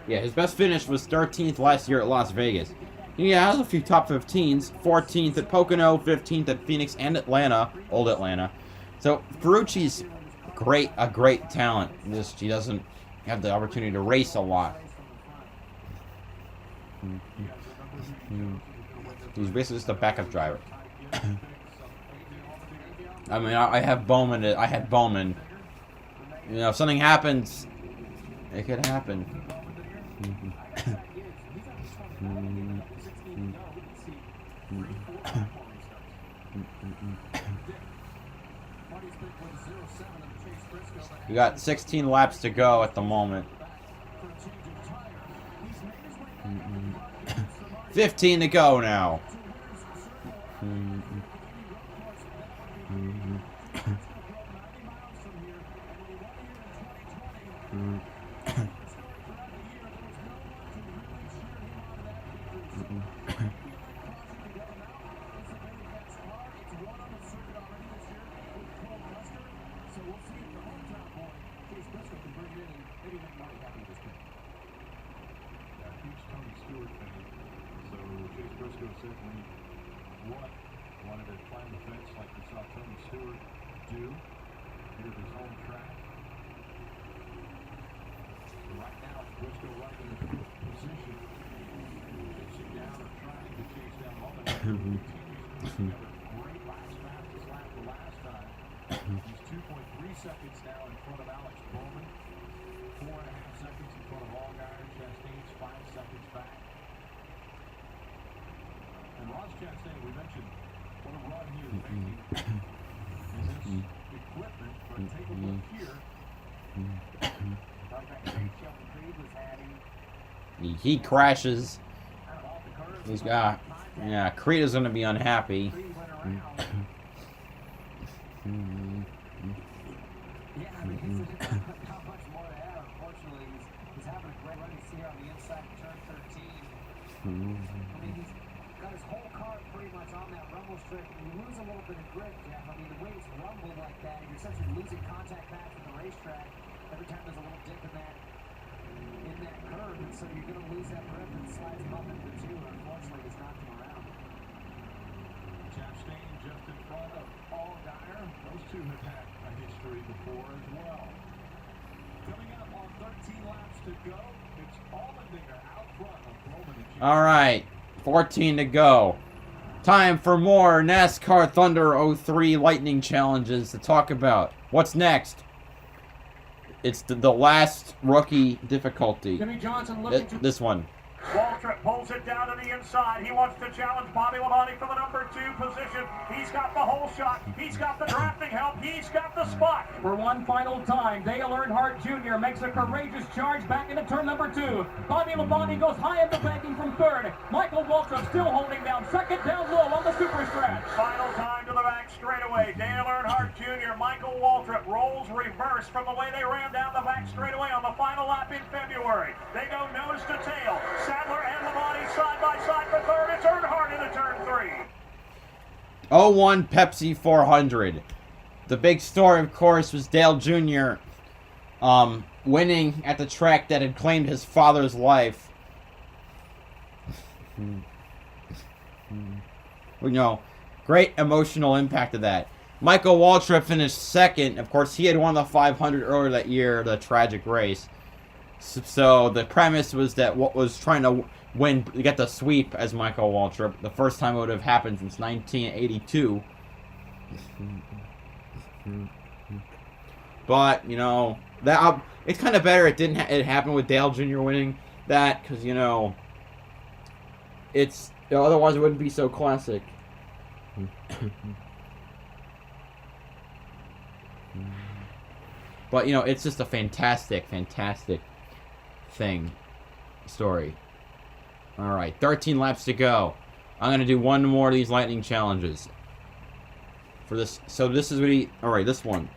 Yeah, his best finish was 13th last year at Las Vegas. He has a few top 15s. 14th at Pocono, 15th at Phoenix and Atlanta, old Atlanta. So Ferrucci's a great talent. Just he doesn't have the opportunity to race a lot. He's basically just a backup driver. I mean, I have Bowman. I had Bowman. You know, if something happens, it could happen. Marty's pick was 07 of Chase Briscoe, but We got 16 laps to go at the moment. for a change of tire, he's made his way back up the clock. For Marty 15 to go now. to winners circle. Any road course, that would be Briscoe drove 90 miles from here, and when he won here in 2020, the story throughout the year, there was no one to really cheer him on to that victory. So maybe a late caution to go. Now is the very best car. It's won on the circuit already this year with Cole Custer. So we'll see if the hometown boy, Chase Briscoe, can bring it in and maybe make Marty happy with this pick. Yeah, huge Tony Stewart fan. So Chase Briscoe certainly wanted to climb the fence like we saw Tony Stewart do here at his home track. So right now, Briscoe right in the position, chasing down or trying to chase down Allman. Continues to put together great laps, fastest lap the last time. He's 2.3 seconds now in front of Alex Bowman, 4.5 seconds in front of Allgaier. Chastain's 5 seconds back. And Ross Chastain, we mentioned what a run he is making in this equipment, but take a look here. Like that great Shelton Creed was having. He crashes. Kind of off the curve. He's got. Yeah, Creed is going to be unhappy. Creed went around. Yeah, I mean, it's not much more to add. Unfortunately, he's having a great run. You see here on the inside of turn 13. I mean, he's got his whole car pretty much on that rumble strip. And you lose a little bit of grip, Jeff. I mean, the way it's rumbled like that, you're essentially losing contact back from the racetrack every time there's a little dip in that curve. And so you're going to lose that grip and slides him up into the two. And unfortunately, he's knocked him around. Chastain just in front of Allgaier. Those two have had a history before as well. Coming up on 13 laps to go, it's Allmendinger out front of Bowman and Chase. All right, 14 to go. Time for more NASCAR Thunder 03 Lightning Challenges to talk about. What's next? It's the last rookie difficulty. Jimmy Johnson looking to This one. Waltrip pulls it down to the inside. He wants to challenge Bobby Labonte for the number 2 position. He's got the whole shot. He's got the drafting help. He's got the spot. For one final time, Dale Earnhardt Jr. makes a courageous charge back into turn number 2. Bobby Labonte goes high in the banking from third. Michael Waltrip still holding down second, down low on the super stretch. Final time to the back straightaway. Dale Earnhardt Jr. Michael Waltrip rolls reverse from the way they ran down the back straightaway on the final lap in February. They go nose to tail. Sadler and Labonte side by side for third. It's Earnhardt into turn 3. 01 Pepsi 400. The big story, of course, was Dale Jr. Winning at the track that had claimed his father's life. Great emotional impact of that. Michael Waltrip finished second. Of course, he had won the 500 earlier that year, the tragic race. So the premise was that what was trying to get the sweep as Michael Waltrip. The first time it would have happened since 1982. But that it's kind of better it happened with Dale Jr. winning that, because it's otherwise it wouldn't be so classic. But it's just a fantastic story. All right, 13 laps to go. I'm gonna do one more of these lightning challenges for this. So this is this one.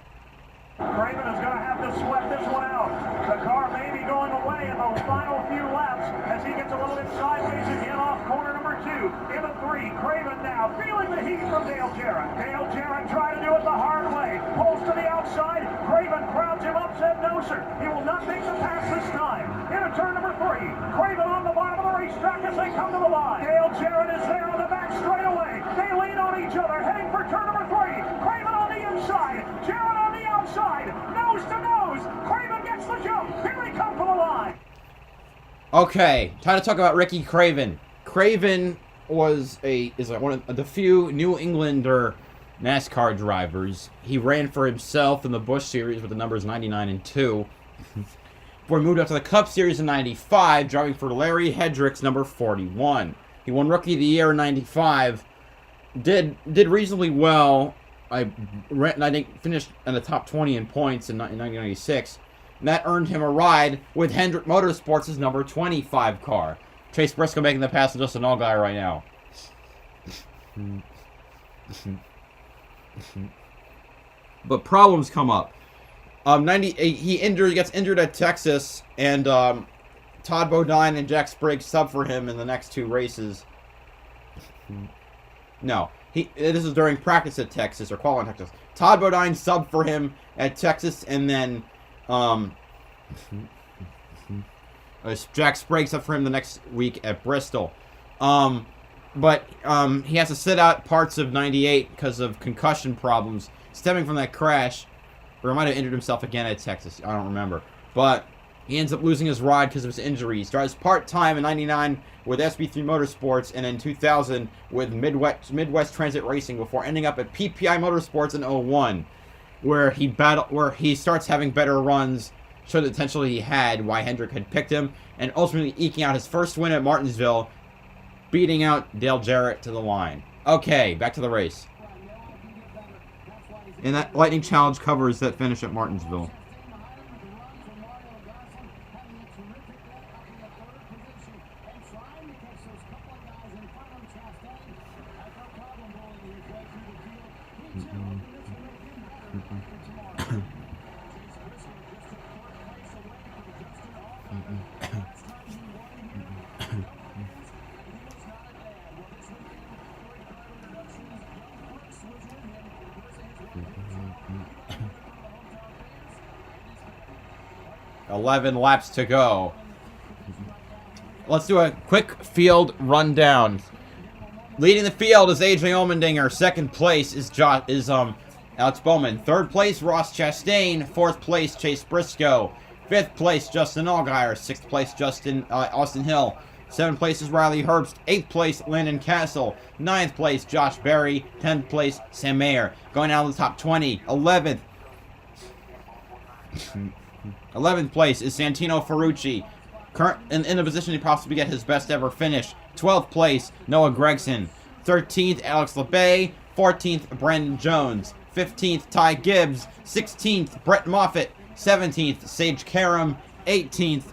Craven is going to have to sweat this one out. The car may be going away in those final few laps as he gets a little bit sideways again off corner number 2. Into 3, Craven now feeling the heat from Dale Jarrett. Dale Jarrett trying to do it the hard way. Pulls to the outside. Craven crowds him up, said no sir. He will not make the pass this time. Into turn number 3. Craven on the bottom of the racetrack as they come to the line. Dale Jarrett is there on the back straightaway. They lean on each other, heading for turn number 3. Craven on the inside. Jarrett on the outside. Nose to nose. Craven gets the jump. Here they come for the line. Okay, time to talk about Ricky Craven. Craven is one of the few New Englander NASCAR drivers. He ran for himself in the Busch Series with the numbers 99 and 2. Before he moved up to the Cup Series in 95, driving for Larry Hedrick's number 41. He won Rookie of the Year in 95. did reasonably well. I think finished in the top 20 in points in 1996. And that earned him a ride with Hendrick Motorsports' number 25 car. Chase Briscoe making the pass to Justin Allgaier right now. But problems come up. 98, he gets injured at Texas, and Todd Bodine and Jack Spriggs sub for him in the next 2 races. No, this is during practice at Texas, or qualifying Texas. Todd Bodine subbed for him at Texas, and then Jack Spriggs subbed for him the next week at Bristol. But he has to sit out parts of 98 because of concussion problems stemming from that crash. Or he might have injured himself again at Texas. I don't remember. But he ends up losing his ride because of his injury. He starts part-time in 99 with SB3 Motorsports, and in 2000 with Midwest Transit Racing, before ending up at PPI Motorsports in 01, where he starts having better runs, showed the potential he had, why Hendrick had picked him, and ultimately eking out his first win at Martinsville, beating out Dale Jarrett to the line. Okay, back to the race. And that Lightning Challenge covers that finish at Martinsville. $11 laps to go. Let's do a quick field rundown. Leading the field is AJ Allmendinger. Second place is Alex Bowman. Third place, Ross Chastain. Fourth place, Chase Briscoe. Fifth place, Justin Allgaier. Sixth place, Austin Hill. Seventh place is Riley Herbst. Eighth place, Landon Castle. Ninth place, Josh Berry. 10th place, Sam Mayer. Going out of the top 20. 11th place is Santino Ferrucci. In a position to possibly get his best ever finish. 12th place, Noah Gregson. 13th, Alex LeBay. 14th, Brandon Jones. 15th, Ty Gibbs. 16th, Brett Moffitt. 17th, Sage Karam. 18th,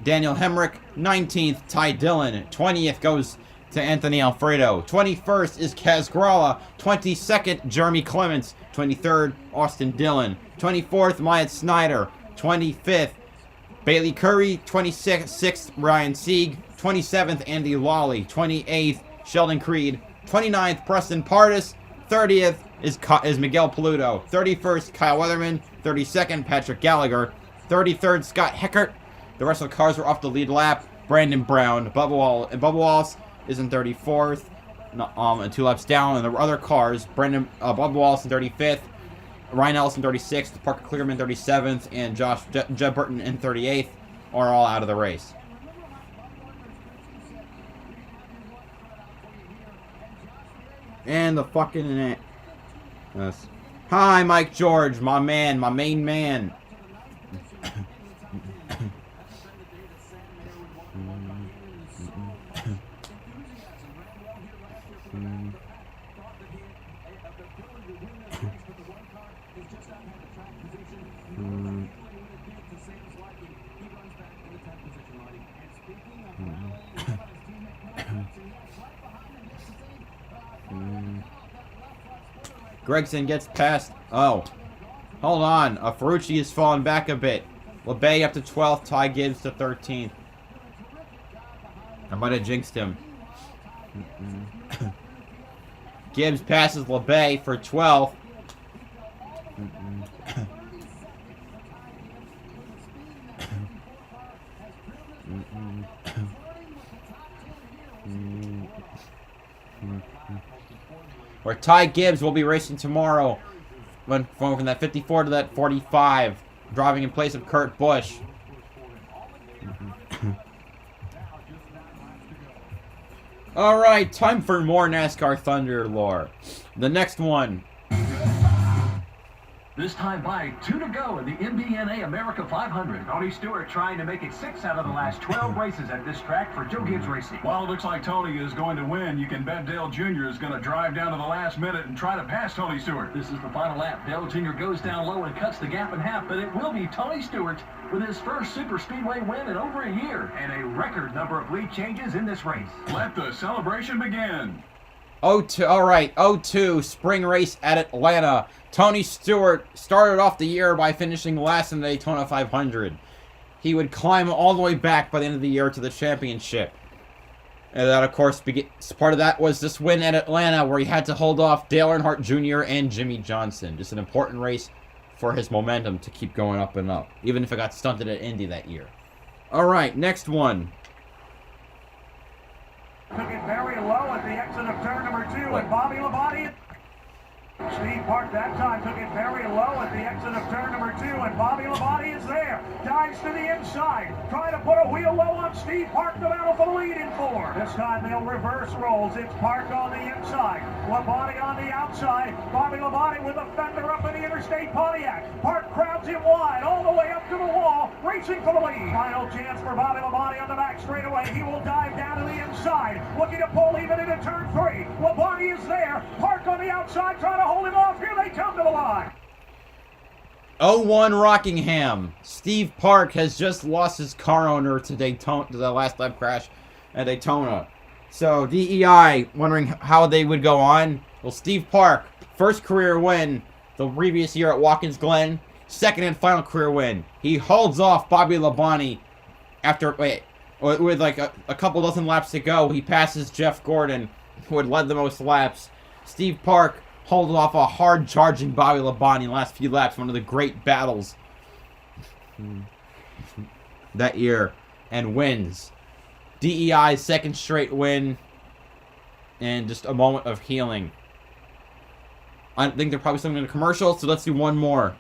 Daniel Hemrick. 19th, Ty Dillon. 20th goes to Anthony Alfredo. 21st is Kaz Gralla. 22nd, Jeremy Clements. 23rd, Austin Dillon. 24th, Myatt Snyder. 25th, Bailey Curry. 26th, Ryan Sieg. 27th, Andy Lawley. 28th, Sheldon Creed. 29th, Preston Pardis. 30th is Miguel Paludo. 31st, Kyle Weatherman. 32nd, Patrick Gallagher. 33rd, Scott Heckert. The rest of the cars were off the lead lap. Brandon Brown. Bubba Wallace is in 34th. And 2 laps down. And the other cars, Bubba Wallace in 35th. Ryan Ellison 36th, Parker Clearman 37th, and Jeb Burton in 38th are all out of the race. And the fucking... Yes. Hi, Mike George, my man, my main man. Gregson gets past. Oh, hold on. Ferrucci has fallen back a bit. LeBay up to 12th. Ty Gibbs to 13th. I might have jinxed him. Gibbs passes LeBay for 12th. Where Ty Gibbs will be racing tomorrow, from that 54 to that 45, driving in place of Kurt Busch. All right, time for more NASCAR Thunder lore. The next one. This time by 2 to go in the MBNA America 500. Tony Stewart trying to make it 6 out of the last 12 races at this track for Joe Gibbs Racing. While it looks like Tony is going to win, you can bet Dale Jr. is going to drive down to the last minute and try to pass Tony Stewart. This is the final lap. Dale Jr. goes down low and cuts the gap in half, but it will be Tony Stewart with his first super speedway win in over a year And a record number of lead changes in this race. Let the celebration begin. 02, all right, 02 spring race at Atlanta. Tony Stewart started off the year by finishing last in the Daytona 500. He would climb all the way back by the end of the year to the championship. And that, of course, part of that was this win at Atlanta where he had to hold off Dale Earnhardt Jr. and Jimmy Johnson. Just an important race for his momentum to keep going up and up, even if it got stunted at Indy that year. All right, next one. Took it very low at the exit of turn number 2, and Bobby Labonte. Steve Park that time took it very low at the exit of turn number 2, and Bobby Labonte is there. Dives to the inside, trying to put a wheel low on Steve Park, the battle for the lead in 4. This time they'll reverse rolls. It's Park on the inside, Labonte on the outside. Bobby Labonte with a fender up in the Interstate Pontiac. Park crowds him wide, all the way up to the wall, racing for the lead. Final chance for Bobby Labonte on the back straightaway. He will dive down to the inside, looking to pull even into turn 3. Labonte is there. Park on the outside, trying to hold him off. Here they come to the line. 01 Rockingham. Steve Park has just lost his car owner to Daytona, to the last lap crash at Daytona. So DEI wondering how they would go on. Well, Steve Park, first career win the previous year at Watkins Glen, second and final career win. He holds off Bobby Labonte after with like a couple dozen laps to go. He passes Jeff Gordon, who had led the most laps. Steve Park holds off a hard-charging Bobby Labonte in the last few laps, one of the great battles that year, and wins. DEI's second straight win, and just a moment of healing. I think they're probably something in a commercial, so let's do one more.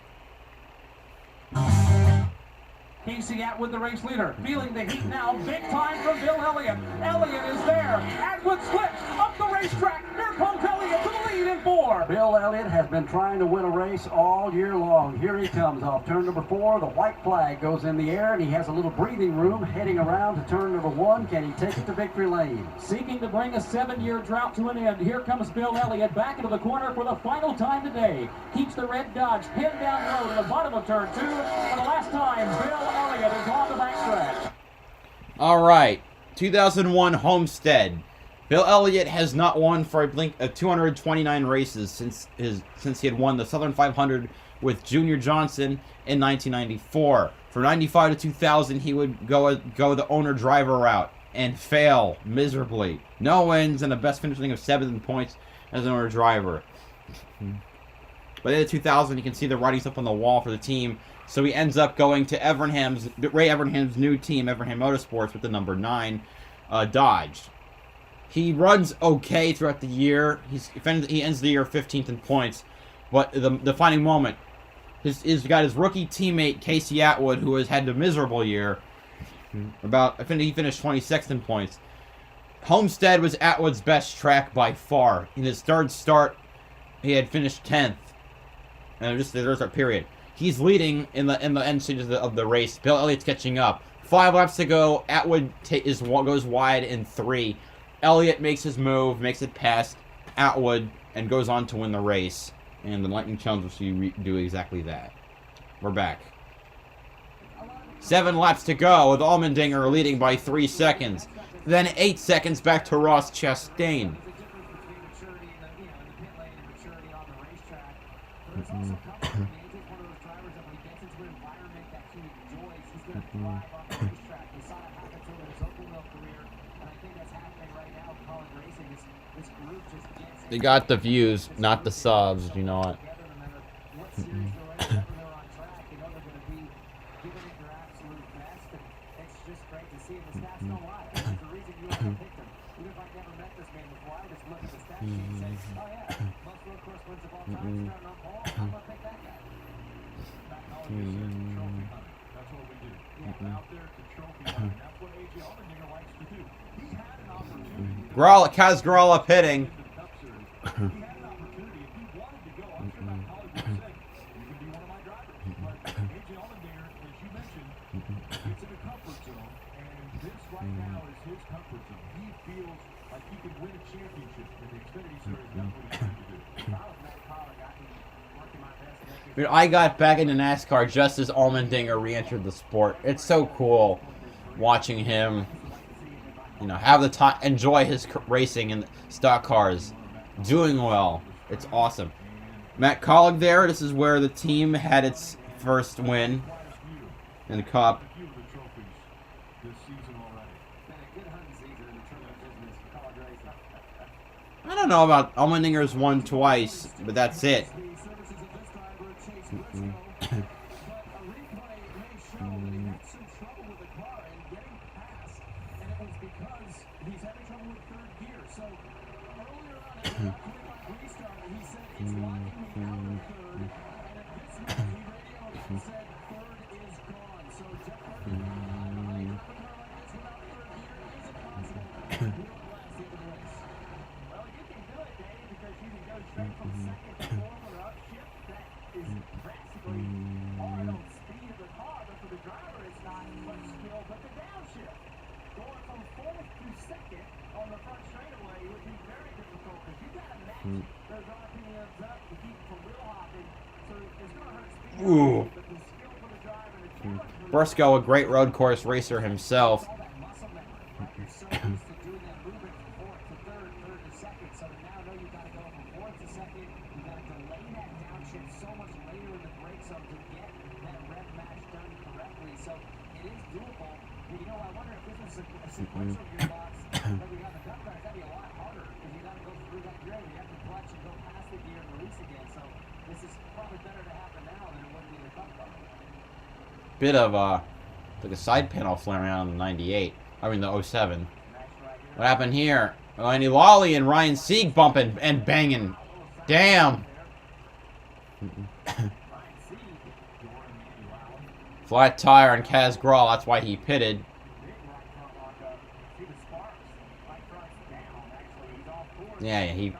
Casey Atwood, the race leader, feeling the heat now. Big time from Bill Elliott. Elliott is there. Atwood slips up the racetrack. Here comes Elliott to the lead in 4. Bill Elliott has been trying to win a race all year long. Here he comes off turn number 4. The white flag goes in the air, and he has a little breathing room heading around to turn number 1. Can he take it to victory lane? Seeking to bring a 7-year drought to an end. Here comes Bill Elliott back into the corner for the final time today. Keeps the red Dodge pinned down low to the bottom of turn 2. For the last time, Bill Elliott is on the backstretch. All right, 2001 Homestead. Bill Elliott has not won for 229 races since he had won the Southern 500 with Junior Johnson in 1994. From 95 to 2000, he would go the owner-driver route and fail miserably. No wins and a best finishing of 7 points as an owner-driver. But in 2000, you can see the writings up on the wall for the team. So he ends up going to Ray Evernham's new team, Evernham Motorsports, with the number 9 Dodge. He runs okay throughout the year. He ends the year 15th in points. But the defining moment, he's got his rookie teammate, Casey Atwood, who has had a miserable year. He finished 26th in points. Homestead was Atwood's best track by far. In his third start, he had finished 10th. And just the start period. He's leading in the end stages of the race. Bill Elliott's catching up. 5 laps to go. Atwood goes wide in 3. Elliott makes his move, makes it past Atwood, and goes on to win the race. And the Lightning Challenge will see you do exactly that. We're back. 7 laps to go, with Allmendinger leading by 3 seconds. Then 8 seconds back to Ross Chastain. They got the views, not the subs, you know what? Kaz Gralla pitting. drivers. But A.J. Allmendinger, as you mentioned, gets in a comfort zone, and this right now is his comfort zone. He feels like he can win a championship in the Xfinity Series. That's what he's trying to do. Dude, I got back into NASCAR just as Allmendinger re-entered the sport. It's so cool watching him, you know, have the time, enjoy his racing in stock cars, doing well. It's awesome. Matt Collig there. This is where the team had its first win in the Cup. I don't know about Allmendinger's won twice, but that's it. Ooh. Briscoe, a great road course racer himself. Bit of like a side panel flaring out on the 98. I mean the 07. What happened here? Andy Lawley and Ryan Sieg bumping and banging. Damn. Flat tire on Kaz Grall. That's why he pitted. Yeah, he.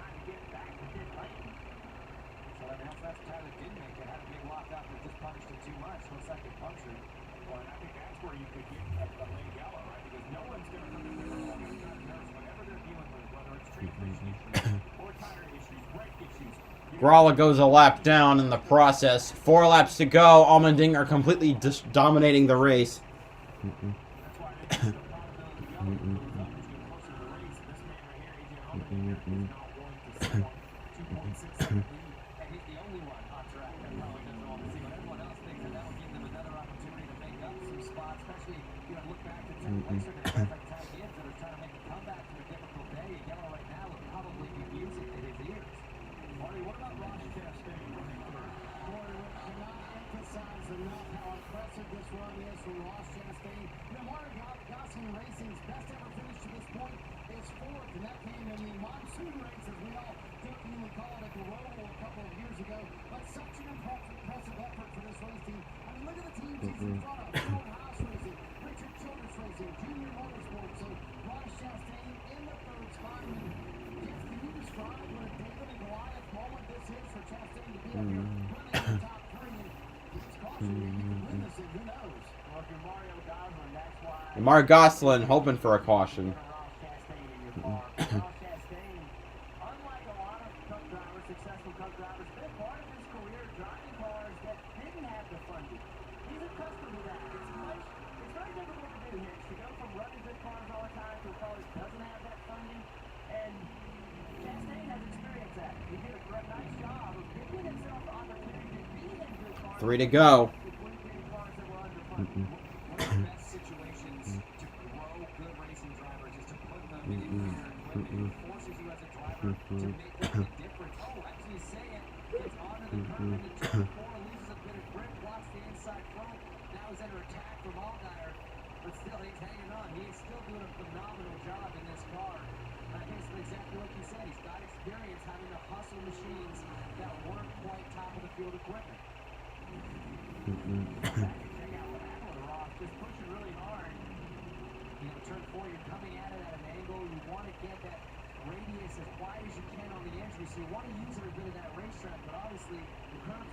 Gralla goes a lap down in the process. 4 laps to go. Allmendinger completely dominating the race. Mark Gosselin hoping for a caution. Three to go.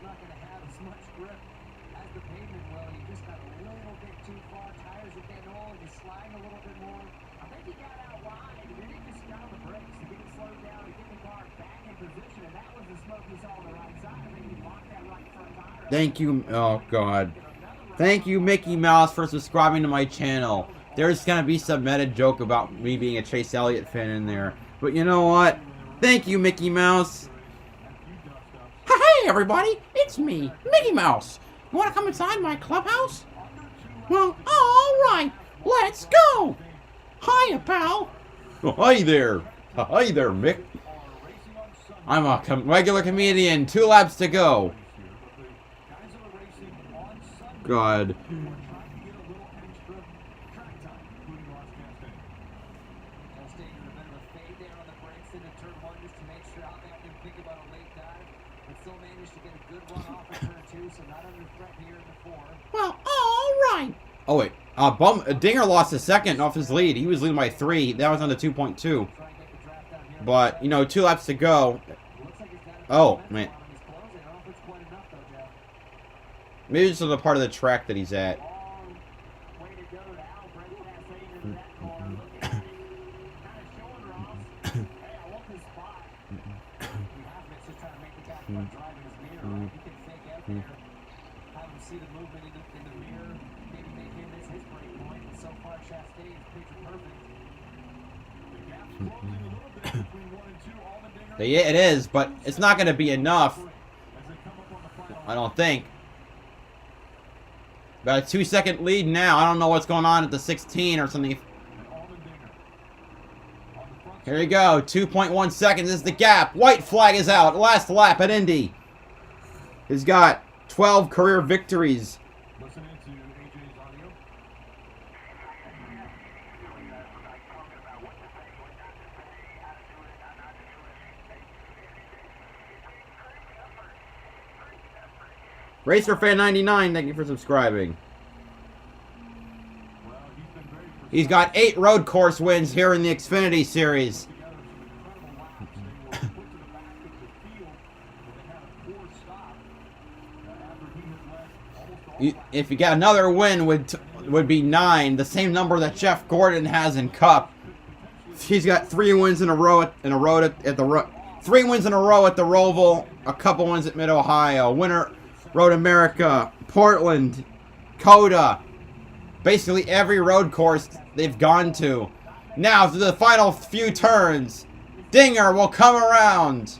not going to have as much grip as the pavement will. You just got a little bit too far. Tires are getting old. You slide a little bit more. I think he got out wide, and then he just got on the brakes to get it slowed down, to get the car back in position, and that was the smoke we saw on the right side. I think he locked that right front tire. Thank you. Oh, God. Thank you, Mickey Mouse, for subscribing to my channel. There's going to be some meta joke about me being a Chase Elliott fan in there. But you know what? Thank you, Mickey Mouse. Hey, everybody. It's me, Mickey Mouse. You want to come inside my clubhouse? Well, all right. Let's go. Hiya, pal. Oh, hi there. Hi there, Mick. I'm a regular comedian. 2 laps to go. God. Well, all right. Oh wait, Dinger lost a second off his lead. He was leading by 3. That was on the 2.2. But you know, 2 laps to go. Oh man. Maybe it's the part of the track that he's at. Yeah, it is, but it's not going to be enough. I don't think. Got a 2-second lead now. I don't know what's going on at the 16 or something. Here we go. 2.1 seconds is the gap. White flag is out. Last lap at Indy. He's got 12 career victories. RacerFan99, thank you for subscribing. He's got 8 road course wins here in the Xfinity Series. If you get another win, would be 9, the same number that Jeff Gordon has in Cup. He's got 3 wins in a row at the 3 wins in a row at the Roval, a couple wins at Mid Ohio, winner. Road America, Portland, Coda, basically every road course they've gone to. Now to the final few turns, Dinger will come around.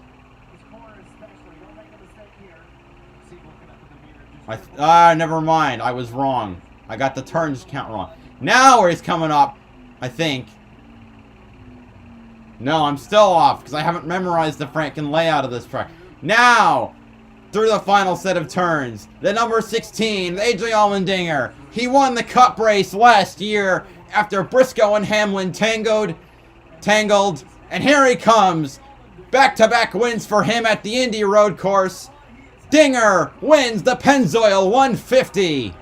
Never mind, I was wrong. I got the turns count wrong. Now where he's coming up, I think. No, I'm still off because I haven't memorized the freaking layout of this track. Now, through the final set of turns, the number 16, AJ Allmendinger. He won the Cup race last year after Briscoe and Hamlin tangled, and here he comes. Back-to-back wins for him at the Indy road course. Dinger wins the Pennzoil 150.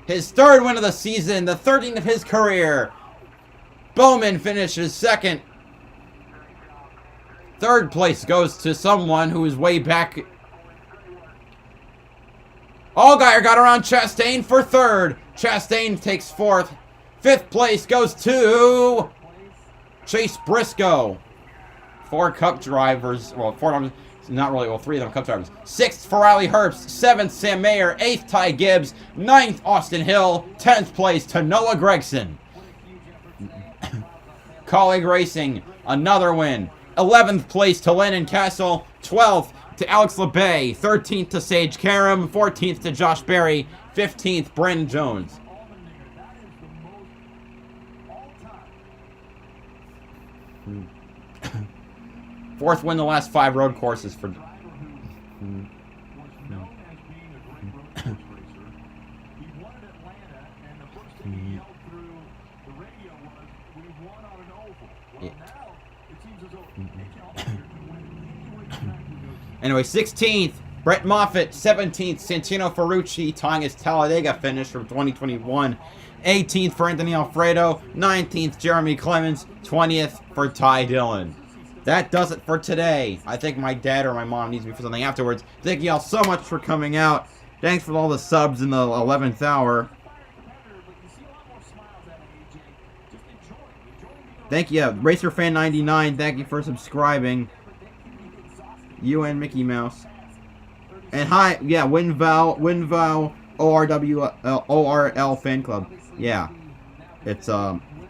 His 3rd win of the season, the 13th of his career. Bowman finishes 2nd. 3rd place goes to someone who is way back. Allgaier got around Chastain for 3rd. Chastain takes 4th. 5th place goes to Chase Briscoe. 4 Cup drivers. Well, 4, not really. Well, 3 of them Cup drivers. 6th for Riley Herbst. 7th Sam Mayer. 8th Ty Gibbs. 9th Austin Hill. 10th place to Noah Gragson. Colleague Racing, another win. 11th place to Lennon Castle. 12th to Alex LeBay, 13th to Sage Karam, 14th to Josh Berry, 15th Brandon Jones. 4th win the last 5 road courses for. Anyway, 16th, Brett Moffitt. 17th, Santino Ferrucci, tying his Talladega finish from 2021. 18th for Anthony Alfredo. 19th, Jeremy Clemens. 20th for Ty Dillon. that does it for today. I think my dad or my mom needs me for something afterwards. Thank you all so much for coming out. Thanks for all the subs in the 11th hour. Thank you, RacerFan99. Thank you for subscribing. You and Mickey Mouse. And hi, yeah, Winval ORL fan club. Yeah, it's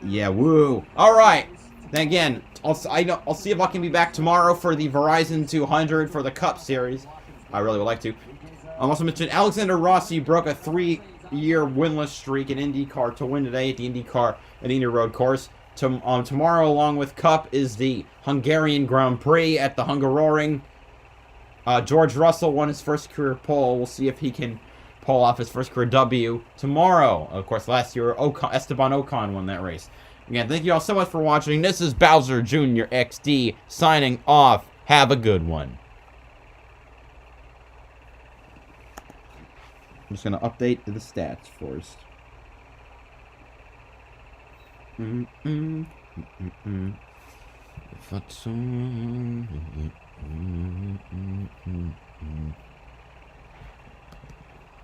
yeah, woo. All right. Then again, I'll see if I can be back tomorrow for the Verizon 200 for the Cup Series. I really would like to. I'll also mention Alexander Rossi broke a 3-year winless streak in IndyCar to win today at the IndyCar at Indy Road Course. Tomorrow, along with Cup, is the Hungarian Grand Prix at the Hungaroring. George Russell won his first career pole. We'll see if he can pull off his first career W tomorrow. Of course, last year, Esteban Ocon won that race. Again, thank you all so much for watching. This is BowserJrXD signing off. Have a good one. I'm just going to update the stats first. If I